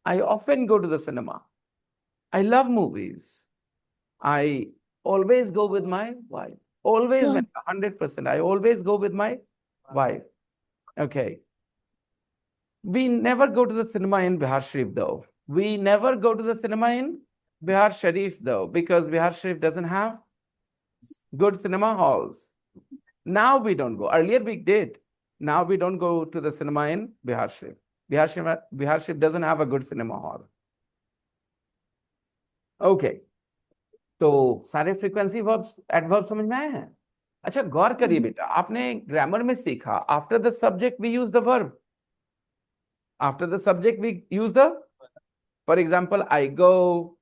I often go to the cinema. I love movies. I always go with my wife. Always, 100%. I always go with my wife. Okay. We never go to the cinema in Bihar Sharif though. We never go to the cinema in Bihar Sharif though, because Bihar Sharif doesn't have good cinema halls. Now we don't go. Earlier we did. Now we don't go to the cinema in Bihar Sharif. Bihar Sharif doesn't have a good cinema hall. Okay. तो सारे frequency verbs adverb समझ में आए हैं? अच्छा, गौर करिए बेटा, आपने ग्रामर में सीखा after the subject we use the verb. After the subject we use the, for example, I go,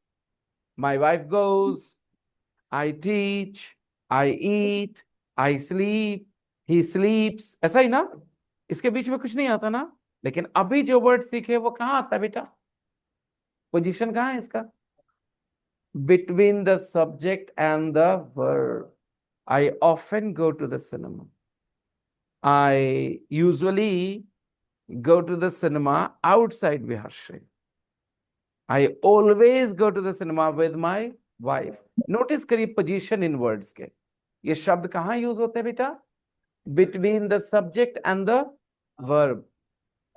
my wife goes, I teach, I eat, I sleep, he sleeps. ऐसा ही ना? इसके बीच में कुछ नहीं आता ना? लेकिन अभी जो वर्ड सीखे वो कहाँ आता है बेटा? पोजीशन कहाँ है इसका? Between the subject and the verb. I often go to the cinema. I usually go to the cinema outside Bihar Sharif. I always go to the cinema with my wife. Notice करिए position in words के. ये शब्द कहाँ use होते हैं बेटा? Between the subject and the verb.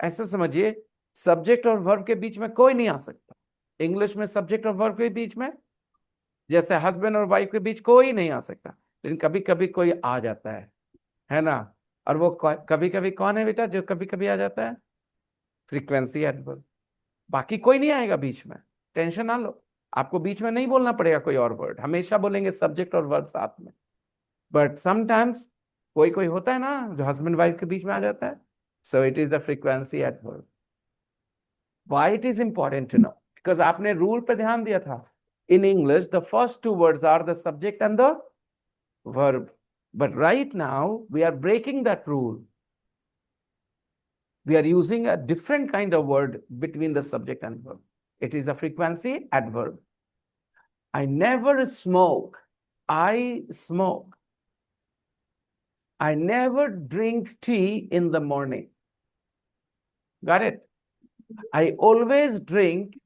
ऐसा समझिए, सब्जेक्ट और वर्ब के बीच में कोई नहीं आ सकता. इंग्लिश में सब्जेक्ट और वर्ब के बीच में, जैसे हस्बैंड और वाइफ के बीच कोई नहीं आ सकता, लेकिन कभी कभी कोई आ जाता है ना? और वो कभी कभी कौन है बेटा जो कभी कभी आ जाता है? Frequency adverb. बाकी कोई नहीं आएगा बीच में, टेंशन ना लो, आपको बीच में नहीं बोलना पड़ेगा कोई और वर्ड, हमेशा बोलेंगे सब्जेक्ट और वर्ब साथ में। बट समटाइम्स कोई कोई होता है ना जो हस्बैंड वाइफ के बीच में आ जाता है, so it is the frequency adverb. Why it is important to know? Because आपने रूल पे ध्यान दिया था, in English the first two words are the subject and the verb. But right now, we are breaking that rule. We are using a different kind of word between the subject and verb. It is a frequency adverb. I never smoke. I smoke. I never drink tea in the morning. Got it? I always drink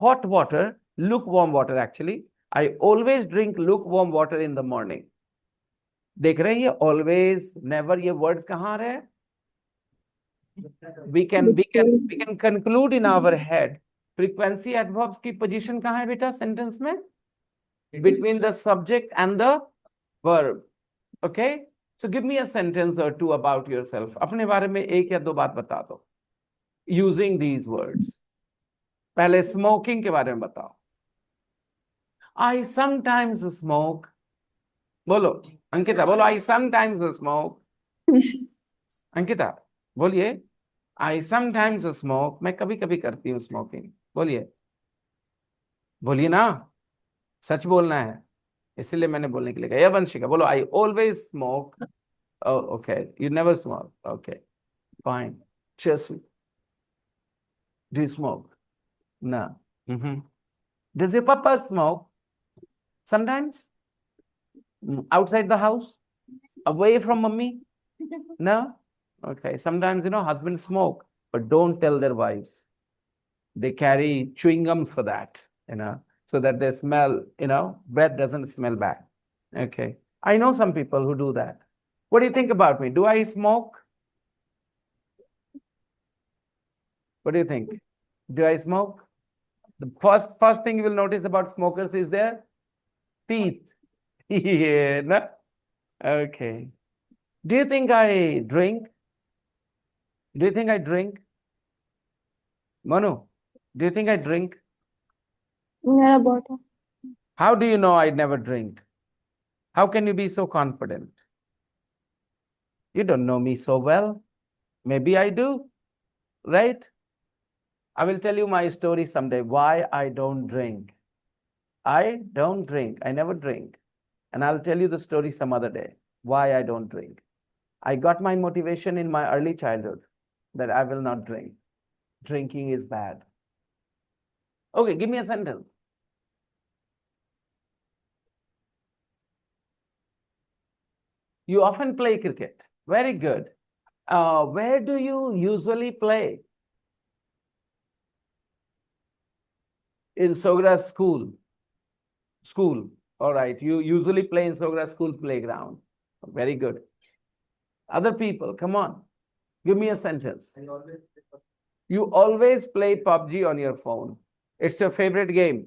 hot water, lukewarm water actually. I always drink lukewarm water in the morning. देख रहे हैं ये always, never, ये words कहाँ आ रहे हैं? We can conclude in our head. Frequency adverbs की position कहाँ है बेटा sentence में? Between the subject and the verb. Okay? So give me a sentence or two about yourself. अपने बारे में एक या दो बात बता दो using these words. पहले smoking के बारे में बताओ. I sometimes smoke. बोलो अंकिता, बोलो I sometimes smoke. अंकिता बोलिए I sometimes smoke. मैं कभी कभी करती हूँ स्मोकिंग। बोलिए, बोलिए ना, सच बोलना है, इसलिए मैंने बोलने के लिए कहा। या वंशिका बोलो I always smoke. Oh, okay. You never smoke. Okay, fine. Just do you smoke? No. Does your papa smoke? Sometimes? Outside the house? Away from mommy? No? Okay. Sometimes, husbands smoke, but don't tell their wives. They carry chewing gums for that, so that they smell, breath doesn't smell bad. Okay. I know some people who do that. What do you think about me? Do I smoke? What do you think? Do I smoke? The first thing you will notice about smokers is their teeth. Yeah, no? Okay. Do you think I drink? Do you think I drink? Manu, do you think I drink? Never bottle. How do you know I never drink? How can you be so confident? You don't know me so well. Maybe I do, right? I will tell you my story someday, why I don't drink. I don't drink. I never drink. And I'll tell you the story some other day, why I don't drink. I got my motivation in my early childhood that I will not drink. Drinking is bad. Okay, give me a sentence. You often play cricket. Very good. Where do you usually play? In Sogra school. School. All right. You usually play in Sogra school playground. Very good. Other people, come on. Give me a sentence. You always play PUBG on your phone. It's your favorite game.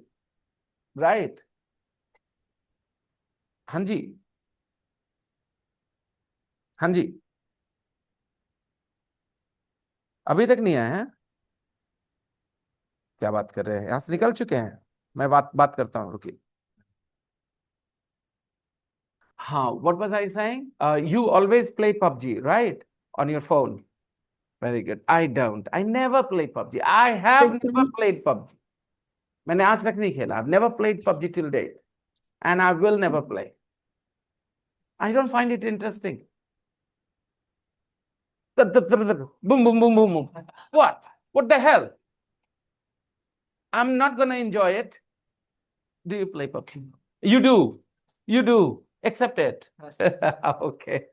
Right? हाँ जी, हाँ जी, अभी तक नहीं आया है? क्या बात कर रहे हैं? यहां से निकल चुके हैं? मैं बात करता हूँ, रुकिए। हाँ, what was I saying? You always play PUBG, right? On your phone. Very good. I don't. I never play PUBG. I have never played PUBG. मैंने आज तक नहीं खेला. I've never played PUBG till date. And I will never play. I don't find it interesting. Boom, boom, boom, boom, boom. What? What the hell? I'm not going to enjoy it. Do you play PUBG? You do. You do. Accept it. Okay.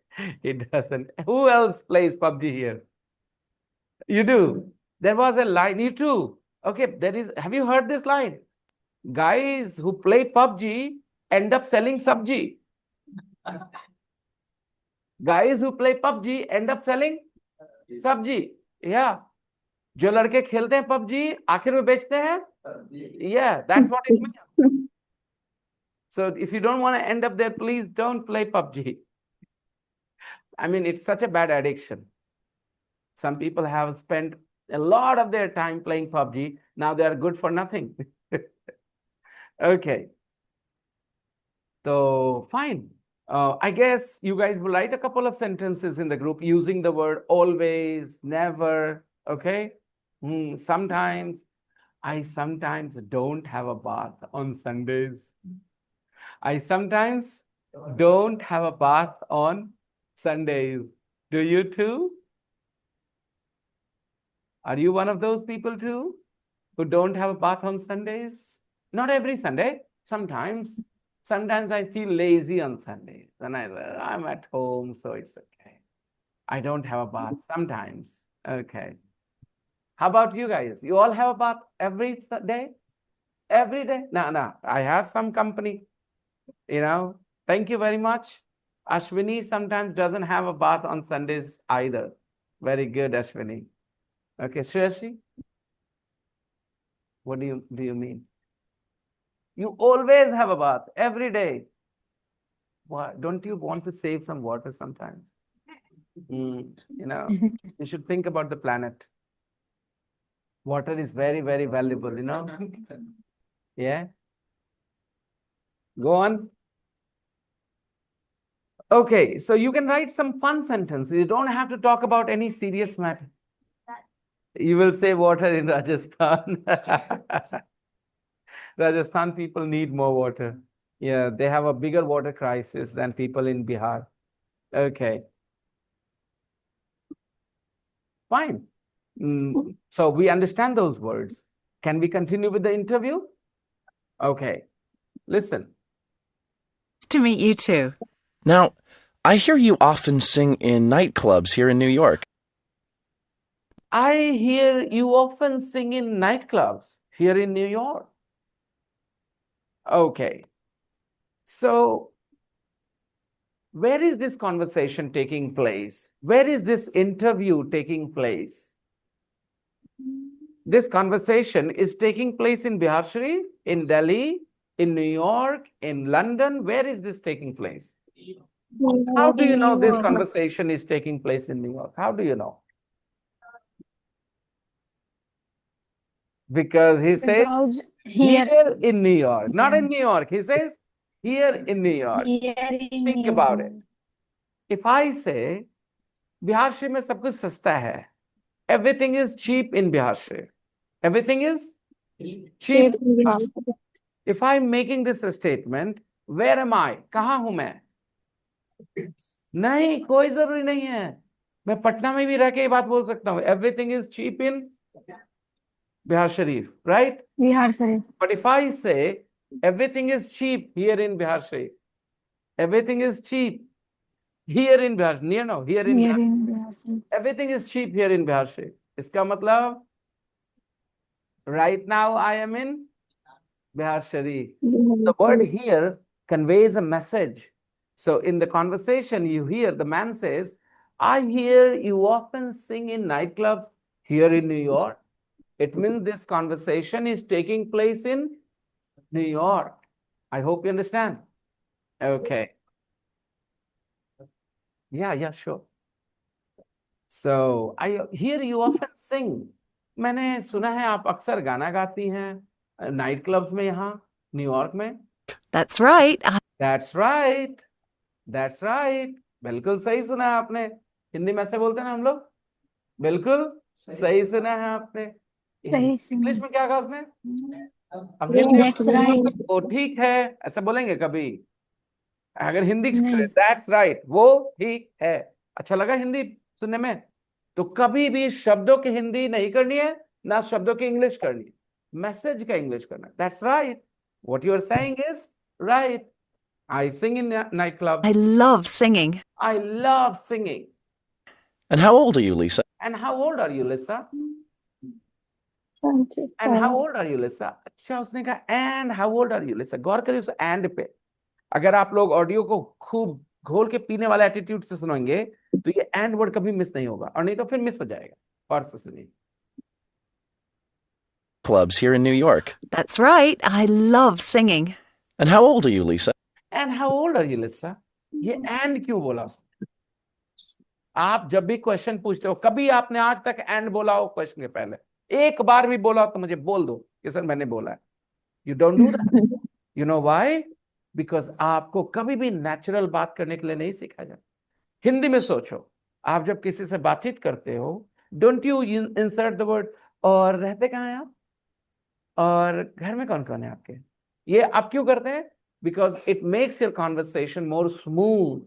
It doesn't. Who else plays PUBG here? You do. There was a line. You too. Okay. Have you heard this line? Guys who play PUBG end up selling sabji. Guys who play PUBG end up selling sabji. Yeah. जो लड़के खेलते हैं PUBG आखिर में बेचते हैं. Yeah, that's what it means. So if you don't want to end up there, please don't play PUBG. I mean, it's such a bad addiction. Some people have spent a lot of their time playing PUBG. Now they are good for nothing. Okay. So fine. I guess you guys will write a couple of sentences in the group using the word always, never. Okay. Sometimes. I sometimes don't have a bath on Sundays. I sometimes don't have a bath on Sundays. Do you too? Are you one of those people too who don't have a bath on Sundays? Not every Sunday. Sometimes. Sometimes I feel lazy on Sundays and I'm at home, so it's okay. I don't have a bath sometimes. Okay. How about you guys? You all have a bath every day? Every day? No. I have some company, Thank you very much. Ashwini sometimes doesn't have a bath on Sundays either. Very good, Ashwini. Okay, Shreyashi? What do you mean? You always have a bath every day. Why? Don't you want to save some water sometimes? You should think about the planet. Water is very, very valuable, Yeah. Go on. Okay, so you can write some fun sentences. You don't have to talk about any serious matter. You will say water in Rajasthan. Rajasthan people need more water. Yeah, they have a bigger water crisis than people in Bihar. Okay. Fine. So we understand those words. Can we continue with the interview? Okay. Listen. To meet you too. Now, I hear you often sing in nightclubs here in New York. I hear you often sing in nightclubs here in New York. Okay. So, where is this conversation taking place? Where is this interview taking place? This conversation is taking place in Bihar Sharif, in Delhi, in New York, in London. Where is this taking place? How do you know this conversation is taking place in New York? How do you know? Because he says here in New York, not in New York. He says here in New York. Think about it. If I say Bihar Sharif में सब कुछ सस्ता है, everything is cheap in Bihar Sharif. Everything is cheap. If I'm making this a statement, where am I? कहाँ हूं मैं? नहीं, कोई जरूरी नहीं है. मैं पटना में भी रह के ये बात बोल सकता हूँ. Everything is cheap in Bihar Sharif, right? Bihar Sharif. But if I say everything is cheap here in Bihar Sharif, everything is cheap here in Bihar, here in Bihar Sharif. Everything is cheap here in Bihar Sharif. इसका मतलब right now I am in Bihar Sharif. The word here conveys a message. So in the conversation you hear the man says, I hear you often sing in nightclubs here in New York. It means this conversation is taking place in New York. I hope you understand. Okay. Yeah, sure. So I hear you often sing. मैंने सुना है आप अक्सर गाना गाती हैं night clubs में यहाँ न्यूयॉर्क में. That's right. That's right. That's right. बिल्कुल सही सुना है आपने. हिंदी में ऐसे बोलते हैं ना हम लोग. बिल्कुल सही सुना है आपने. इंग्लिश में क्या कहा उसने? अब हिंदी वो ठीक है ऐसा बोलेंगे कभी? अगर हिंदी दैट्स राइट वो ठीक है. अच्छा लगा हिंदी सुनने में? तो कभी भी शब्दों की हिंदी नहीं करनी है ना शब्दों की इंग्लिश करनी है. मैसेज का इंग्लिश करना. That's right. What you are saying is right. I sing in nightclubs. I love singing. I love singing. And how old are you, Lisa? And how old are you, Lisa? 25. And how old are you, Lisa? अच्छा उसने कहा and how old are you, Lisa? गौर करिए उस and पे. अगर आप लोग audio को खूब घोल के पीने वाले एटीट्यूड से सुनेंगे तो ये and वर्ड कभी मिस नहीं होगा और नहीं तो फिर मिस हो जाएगा. और से सुनिए. Clubs here in New York. That's right. I love singing. And how old are you, Lisa? And how old are you, Lisa? ये and क्यों बोला? आप जब भी क्वेश्चन पूछते हो, कभी आपने आज तक एंड बोला हो क्वेश्चन के पहले, एक बार भी बोला हो तो मुझे बोल दो कि सर मैंने बोला है. You don't do that. You know why? Because आपको कभी भी नेचुरल बात करने के लिए नहीं सीखा जाता. हिंदी में सोचो, आप जब किसी से बातचीत करते हो, don't you insert the word और रहते कहाँ हैं आप, और घर में कौन कौन है आपके, ये आप क्यों करते हैं? Because it makes your conversation more smooth,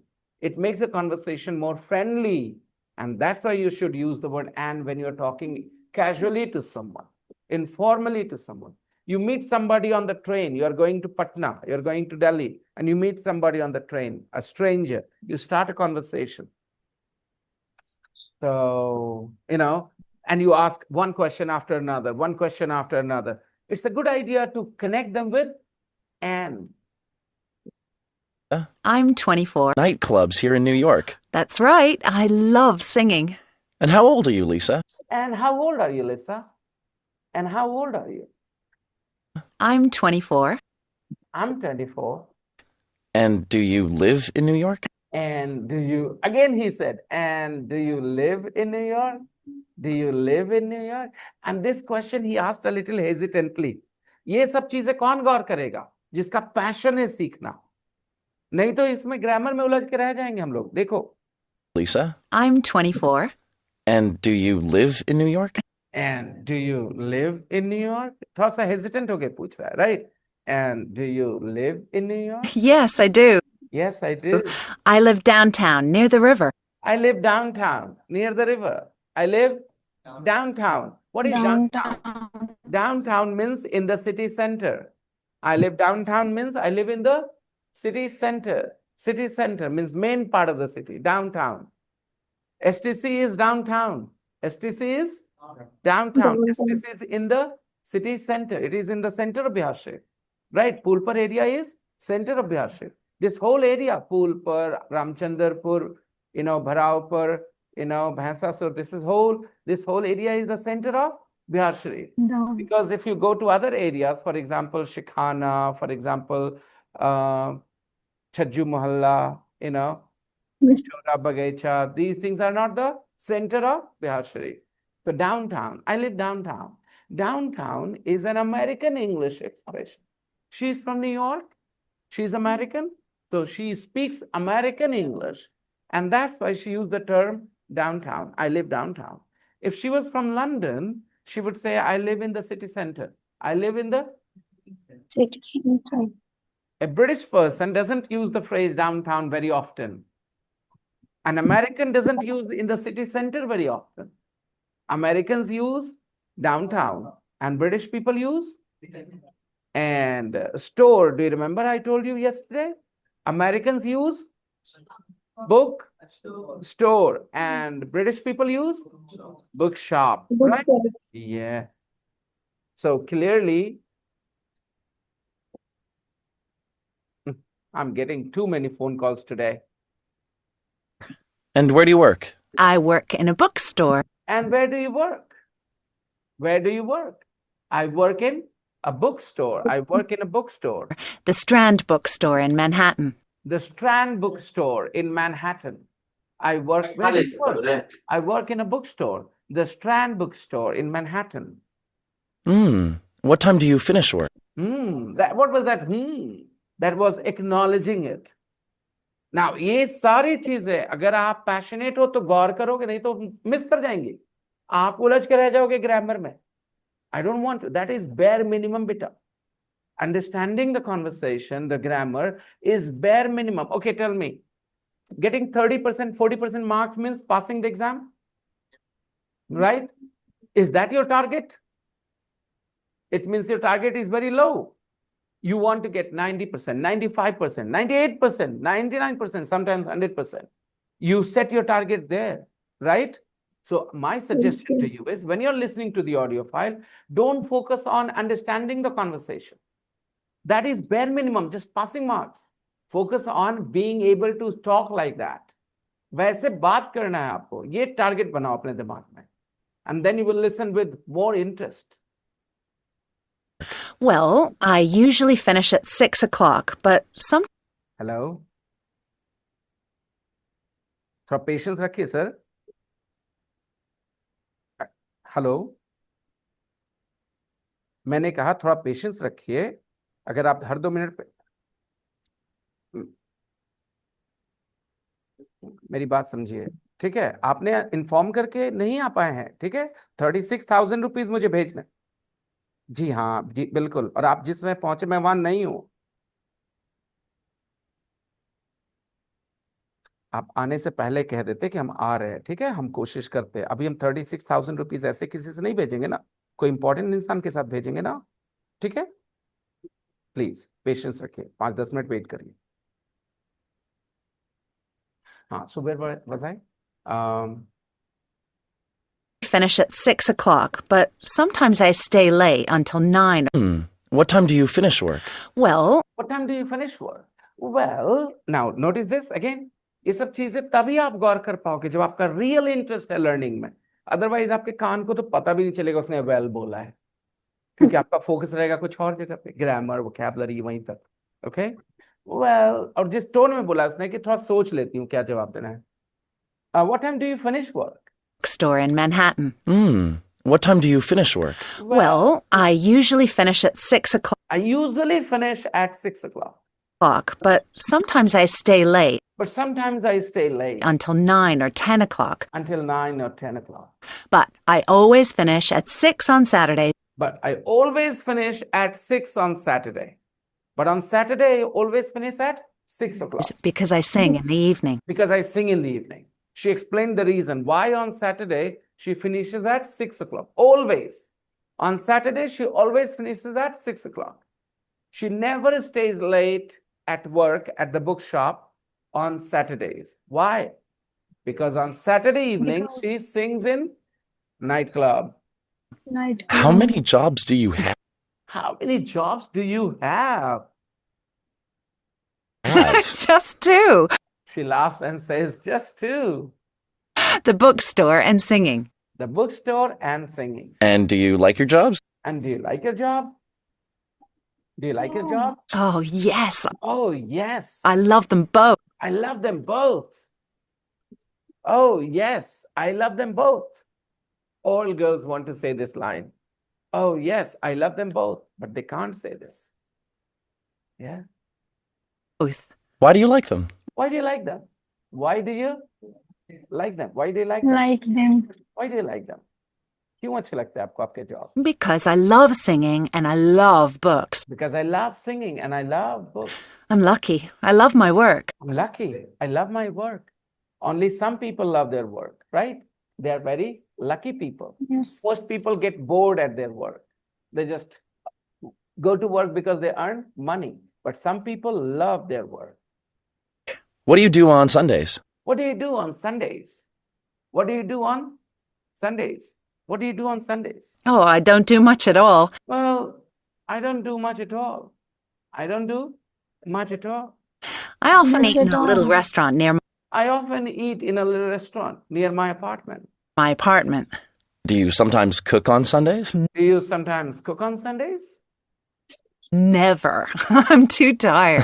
it makes your conversation more friendly, and that's why you should use the word and when you are talking casually to someone, informally to someone. You meet somebody on the train, you are going to Patna, you're going to Delhi, and you meet somebody on the train, a stranger, you start a conversation. So, and you ask one question after another, one question after another. It's a good idea to connect them with and. I'm 24. Nightclubs here in New York. That's right. I love singing. And how old are you, Lisa? And how old are you, Lisa? And how old are you? I'm 24. I'm 24. And do you live in New York? And do you, again he said, and do you live in New York? Do you live in New York? And this question he asked a little hesitantly. ये सब चीजें कौन गौर करेगा? जिसका passion है सीखना. नहीं तो इसमें ग्रामर में उलझ के रह जाएंगे हम लोग. देखो. Lisa? I'm 24. And do you live in New York? And do you live in New York? थोड़ा सा hesitant होके पूछ रहा है, right? And do you live in New York? Yes, I do. Yes, I do. I live downtown near the river. I live downtown near the river. I live downtown. What is downtown? Downtown. Downtown means in the city center. I live downtown means I live in the city center. City center means main part of the city, downtown. STC is downtown. STC is downtown. STC is in the city center. It is in the center of Bihar Sharif. Right? Pulpur area is center of Bihar Sharif. This whole area, Pulpur, Ramchandrapur, Bharaupur, Bhansasur, this whole area is the center of Bihar Sharif. Down. Because if you go to other areas, for example, Shikhana, for example, Chajju Mohalla, Chora Bagaicha, these things are not the center of Bihar Sharif. So downtown, I live downtown. Downtown is an American English expression. She's from New York. She's American. So she speaks American English. And that's why she used the term downtown. I live downtown. If she was from London, she would say, I live in the city center. I live in the. City center. A British person doesn't use the phrase downtown very often. An American doesn't use in the city center very often. Americans use downtown and British people use. And store, do you remember I told you yesterday? Americans use book store and British people use bookshop, right? Yeah. So clearly, I'm getting too many phone calls today. And where do you work? I work in a bookstore. And where do you work? Where do you work? I work in a bookstore. I work in a bookstore. The Strand bookstore in Manhattan. The Strand bookstore in Manhattan. I work. Where do you work? I work in a bookstore. The Strand bookstore in Manhattan. What time do you finish work? What was that? That was acknowledging it. Now, ये सारी चीजें अगर आप passionate हो तो गौर करोगे, नहीं तो मिस कर जाएंगे. आप उलझ के रह जाओगे ग्रामर में. I don't want to. That is bare minimum, beta. Understanding the conversation, the grammar is bare minimum. Okay, tell me. Getting 30%, 40% marks means passing the exam? Right? Is that your target? It means your target is very low. You want to get 90%, 95%, 98%, 99%, sometimes 100%. You set your target there, right? So my suggestion to you is when you're listening to the audio file, don't focus on understanding the conversation. That is bare minimum, just passing marks. Focus on being able to talk like that. वैसे बात करना है आपको, ये target बनाओ अपने दिमाग में. And then you will listen with more interest. Well, I usually finish at 6 o'clock, but some. Hello? थोड़ा पेशेंस रखिए सर. हेलो, मैंने कहा थोड़ा पेशेंस रखिए. अगर आप हर 2 मिनट पे मेरी बात समझिए, ठीक है? आपने इन्फॉर्म करके नहीं आ पाए हैं, ठीक है? 36,000 रुपीज मुझे भेजना है. जी हाँ, जी बिल्कुल. और आप जिस समय पहुंचे मैं वहां नहीं हूं. आप आने से पहले कह देते कि हम आ रहे हैं, ठीक है? हम कोशिश करते हैं. अभी हम 36,000 रुपीज ऐसे किसी से नहीं भेजेंगे ना, कोई इंपॉर्टेंट इंसान के साथ भेजेंगे ना, ठीक है? प्लीज पेशेंस रखिए, 5-10 मिनट वेट करिए. हाँ, सुबह बताए. Finish at 6 o'clock, but sometimes I stay late until 9. What time do you finish work? Well, What time do you finish work? Well, now notice this again. ये सब चीजें तभी आप गौर कर पाओगे जब आपका रियल इंटरेस्ट है लर्निंग में. अदरवाइज आपके कान को तो पता भी नहीं चलेगा उसने वेल बोला है, क्योंकि आपका फोकस रहेगा कुछ और जगह पे, ग्रामर वोकैबुलरी वहीं तक. ओके, वेल, और जिस टोन में बोला उसने कि थोड़ा सोच लेती हूँ क्या जवाब देना है. What time do you finish work? store in Manhattan. What time do you finish work? Well, I usually finish at 6 I usually finish at 6 o'clock, but sometimes I stay late but sometimes I stay late until 9 or 10 o'clock. until 9 or 10 o'clock. But I always finish at 6 on Saturdays But I always finish at 6 on Saturday. But on Saturday, I always finish at 6 o'clock because I sing in the evening. because I sing in the evening. She explained the reason why on Saturday she finishes at 6 o'clock. Always. On Saturday, she always finishes at 6 o'clock. She never stays late at work at the bookshop on Saturdays. Why? Because on Saturday evening, she sings in nightclub. Night. How many jobs do you have? How many jobs do you have? Just two. She laughs and says, just two. The bookstore and singing. The bookstore and singing. And do you like your jobs? And do you like your job? Do you like your job? Oh, yes. Oh, yes. I love them both. I love them both. Oh, yes. I love them both. All girls want to say this line. Oh, yes. I love them both. But they can't say this. Yeah. Both. Why do you like them? Why do you like them? Why do you like them? Why do you like them? Like them. Why do you like them? क्यों अच्छे लगते हैं आपको आपके job? Because I love singing and I love books. Because I love singing and I love books. I'm lucky. I love my work. I'm lucky. I love my work. Only some people love their work, right? They are very lucky people. Yes. Most people get bored at their work. They just go to work because they earn money. But some people love their work. What do you do on Sundays? What do you do on Sundays? What do you do on Sundays? What do you do on Sundays? Oh, I don't do much at all. Well, I don't do much at all. I don't do much at all. I often Much eat in at a little all. restaurant near I often eat in a little restaurant near my apartment. my apartment. Do you sometimes cook on Sundays? Do you sometimes cook on Sundays? Never. I'm too tired.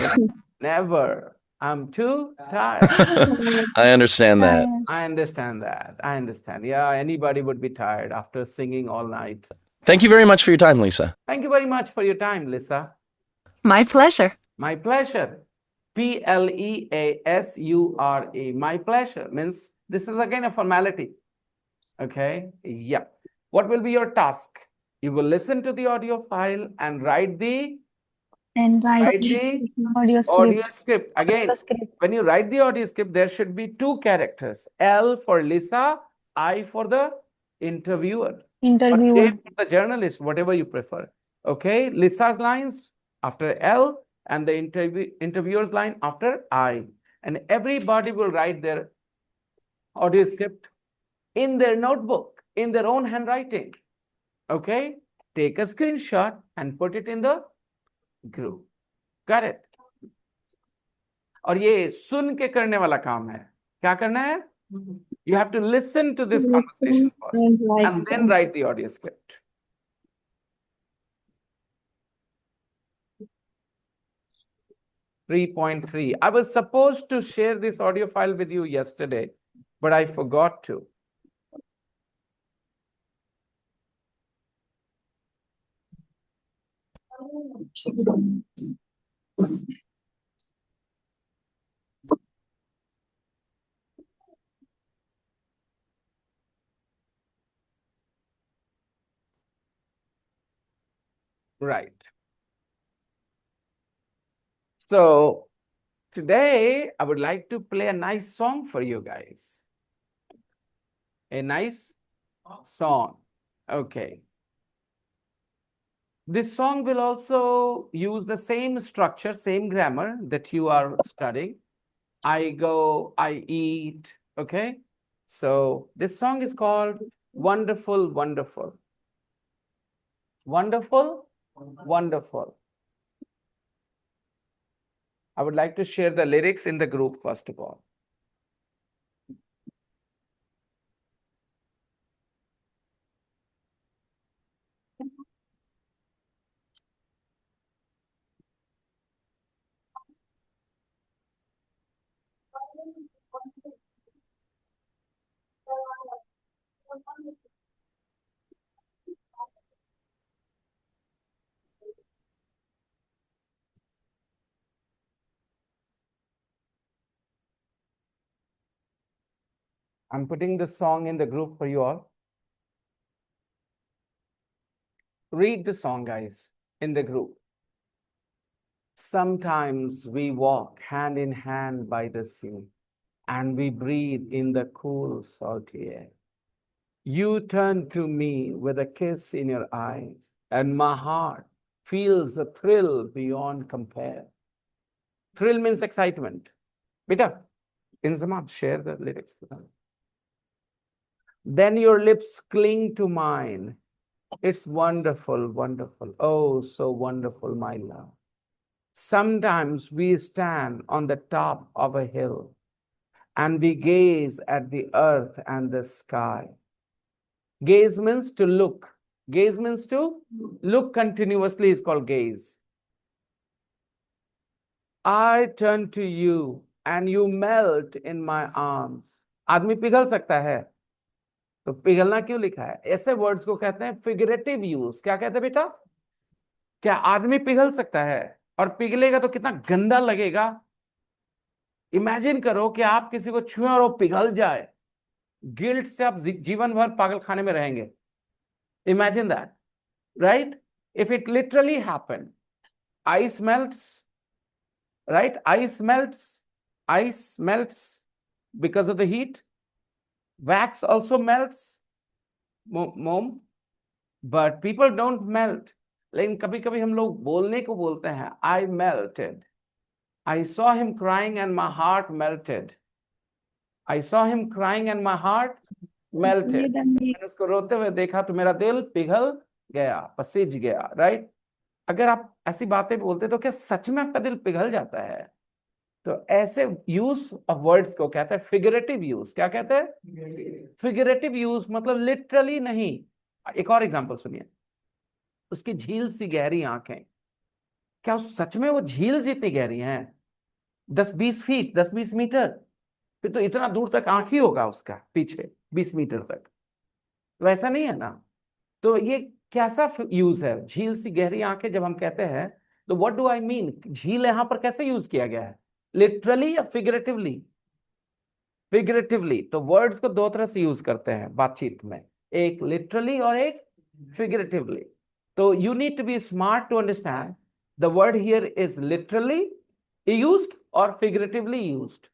Never. I'm too tired. I understand that. I understand that. I understand. Yeah, anybody would be tired after singing all night. Thank you very much for your time, Lisa. Thank you very much for your time, Lisa. My pleasure. My pleasure. Pleasure. My pleasure means this is again a formality. Okay. Yeah. What will be your task? You will listen to the audio file and write the And write the audio audio script. script. Again, Script. when you write the audio script, there should be 2 characters. L for Lisa, I for the interviewer. Or Interviewer. J for the journalist, whatever you prefer. Okay. Lisa's lines after L and the interviewer's line after I. And everybody will write their audio script in their notebook, in their own handwriting. Okay. Take a screenshot and put it in the group. Got it? और ये सुन के करने वाला काम है. क्या करना है? You have to listen to this conversation first and then write the audio script. .3. I was supposed to share this audio file with you yesterday, but I forgot to. Right. So today I would like to play a nice song for you guys. A nice song. Okay. This song will also use the same structure, same grammar that you are studying. I go, I eat. Okay. So this song is called Wonderful, Wonderful. Wonderful, wonderful. I would like to share the lyrics in the group first of all. I'm putting the song in the group for you all. Read the song, guys, in the group. Sometimes we walk hand in hand by the sea, and we breathe in the cool, salty air. You turn to me with a kiss in your eyes, and my heart feels a thrill beyond compare. Thrill means excitement. Beta, in Zamab, share the lyrics with them. Then your lips cling to mine. It's wonderful, wonderful. Oh, so wonderful, my love. Sometimes we stand on the top of a hill and we gaze at the earth and the sky. Gaze means to look. Gaze means to look continuously is called gaze. I turn to you and you melt in my arms. आदमी पिघल सकता है, तो पिघलना क्यों लिखा है? ऐसे वर्ड्स को कहते हैं फिगरेटिव यूज. क्या कहते हैं बेटा? क्या आदमी पिघल सकता है? और पिघलेगा तो कितना गंदा लगेगा. इमेजिन करो कि आप किसी को छुए और वो पिघल जाए. गिल्ट से आप जीवन भर पागल खाने में रहेंगे. Imagine that, right? If it literally happened, ice melts, right? Ice melts because of the heat. Wax also melts, mom, but people don't melt. लेकिन कभी कभी हम लोग बोलने को बोलते हैं, I melted. I saw him crying and my heart melted. I saw him crying and my heart melted. मैंने उसको रोते हुए देखा तो मेरा दिल पिघल गया, पसीज गया, राइट? अगर आप ऐसी बातें बोलते तो क्या सच में आपका दिल पिघल जाता है? तो ऐसे यूज ऑफ वर्ड्स को कहते हैं फिगरेटिव यूज. क्या कहते हैं? फिगरेटिव यूज मतलब लिटरली नहीं. एक और एग्जांपल सुनिए. उसकी झील सी गहरी आंखें. क्या सच में वो झील जितनी गहरी हैं? 10-20 फीट, 10-20 मीटर. फिर तो इतना दूर तक आंख ही होगा उसका पीछे, 20 मीटर तक. वैसा नहीं है ना. तो ये कैसा यूज है? झील सी गहरी आंखें जब हम कहते हैं तो व्हाट डू आई मीन? झील यहां पर कैसे यूज किया गया है? लिटरली या फिगरेटिवली? फिगरेटिवली. तो वर्ड्स को दो तरह से यूज करते हैं बातचीत में, एक लिटरली और एक फिगरेटिवली. तो you need to be smart to understand the word here is literally used or figuratively used.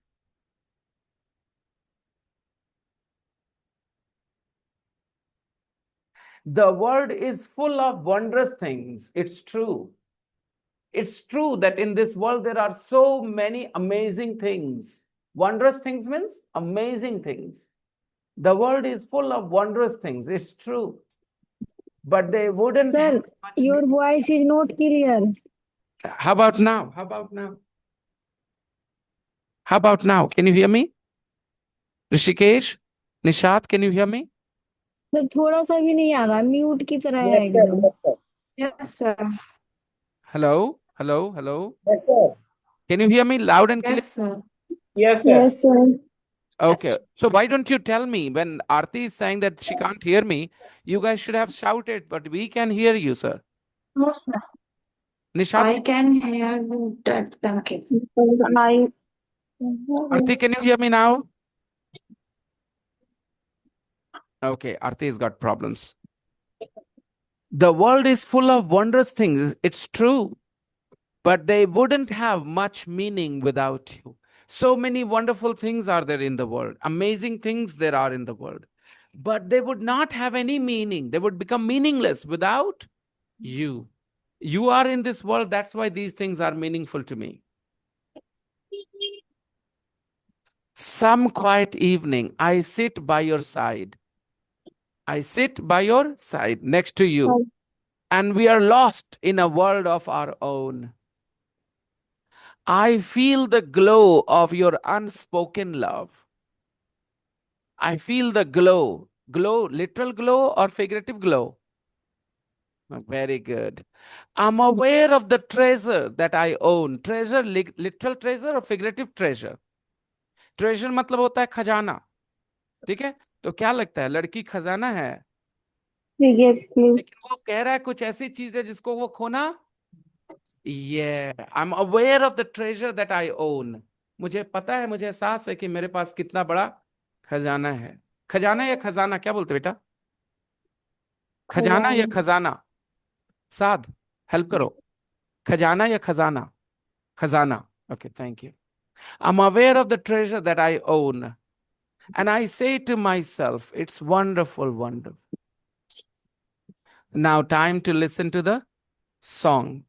The world is full of wondrous things. It's true. It's true that in this world there are so many amazing things. Wondrous things means amazing things. The world is full of wondrous things. It's true. But they wouldn't. Sir, your voice is not clear. How about now? How about now? How about now? Can you hear me? Rishikesh, Nishat, can you hear me? Sir थोड़ा सा भी नहीं आ रहा, mute की तरह है एकदम. Yes, sir. Hello? Hello? Hello? Yes, sir. Can you hear me loud and clear? Yes, sir. Yes, sir. Yes, sir. Okay. So why don't you tell me when Aarti is saying that she can't hear me, you guys should have shouted, but we can hear you, sir. No, sir. Nishat, I can hear you that okay. Aarti, can you hear me now? Okay, Aarti's got problems. The world is full of wondrous things. It's true. But they wouldn't have much meaning without you. So many wonderful things are there in the world. Amazing things there are in the world. But they would not have any meaning. They would become meaningless without you. You are in this world. That's why these things are meaningful to me. Some quiet evening, I sit by your side. I sit by your side next to you. And we are lost in a world of our own. I feel the glow of your unspoken love. I feel the glow. Glow, literal glow or figurative glow? Very good. I'm aware of the treasure that I own. Treasure, literal treasure or figurative treasure? Treasure मतलब होता है खजाना. ठीक है? तो क्या लगता है लड़की खजाना है? लेकिन वो कह रहा है कुछ ऐसी चीज है जिसको वो खोना. Yeah, I'm aware of the treasure that I own. मुझे पता है, मुझे एहसास है कि मेरे पास कितना बड़ा खजाना है. खजाना या खजाना क्या बोलते बेटा? खजाना या खजाना? साध हेल्प करो. खजाना या खजाना? खजाना. Okay, thank you. I'm aware of the treasure that I own. And I say to myself, it's wonderful, wonderful. Now time to listen to the song.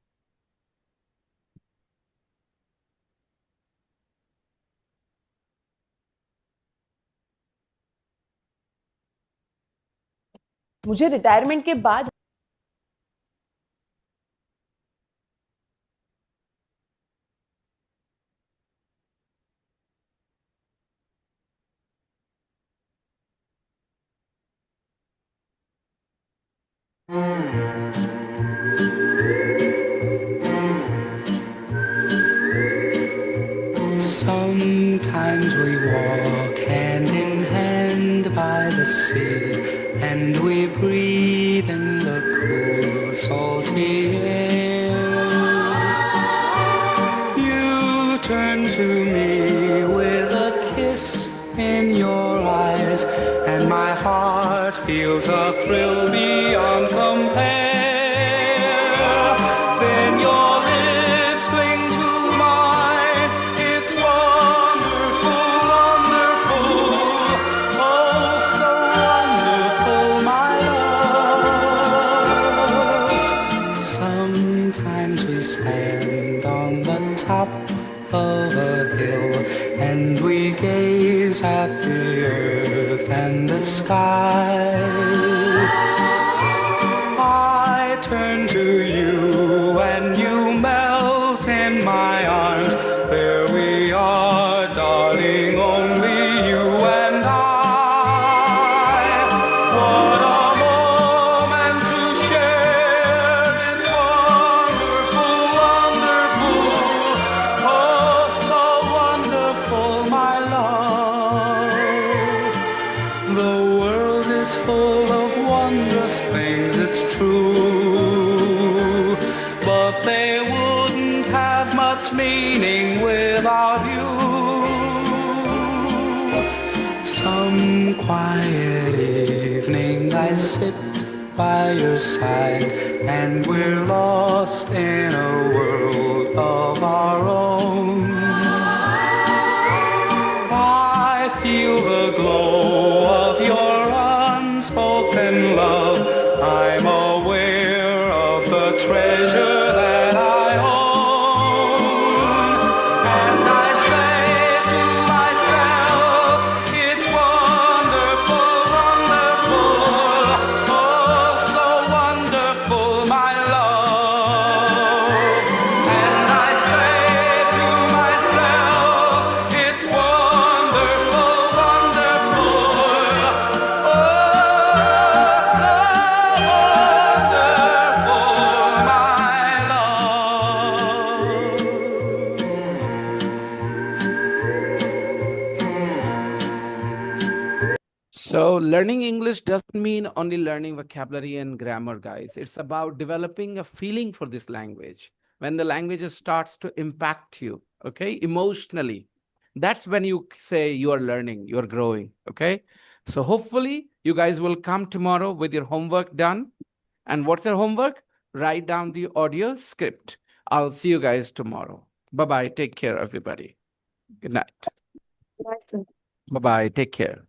मुझे रिटायरमेंट के बाद Sometimes we walk hand in hand by the sea, and we breathe in the cool, salty air. You turn to me with a kiss in your eyes, and my heart feels a thrill beyond compare. Then your lips cling to mine. It's wonderful, wonderful. Oh, so wonderful, my love. Sometimes we stand on the top of a hill, and we gaze at the earth and the sky. I turn to you and you melt in my arms. There we are, darling, only you and I. What a moment to share. It's wonderful, wonderful. Oh, so wonderful, my love. The world is full of wondrous things, it's true, but they wouldn't have much meaning without you. Some quiet evening I sit by your side, and we're lost in a world of our own. I feel the glow of your unspoken love. I'm aware of the treasure that I own. And I say to myself, it's wonderful, wonderful. Oh, so wonderful, my love. And I say So learning English doesn't mean only learning vocabulary and grammar, guys. It's about developing a feeling for this language. When the language starts to impact you, okay, emotionally, that's when you say you are learning, you are growing, okay? So hopefully you guys will come tomorrow with your homework done. And what's your homework? Write down the audio script. I'll see you guys tomorrow. Bye-bye. Take care, everybody. Good night. That's it. Bye-bye. Take care.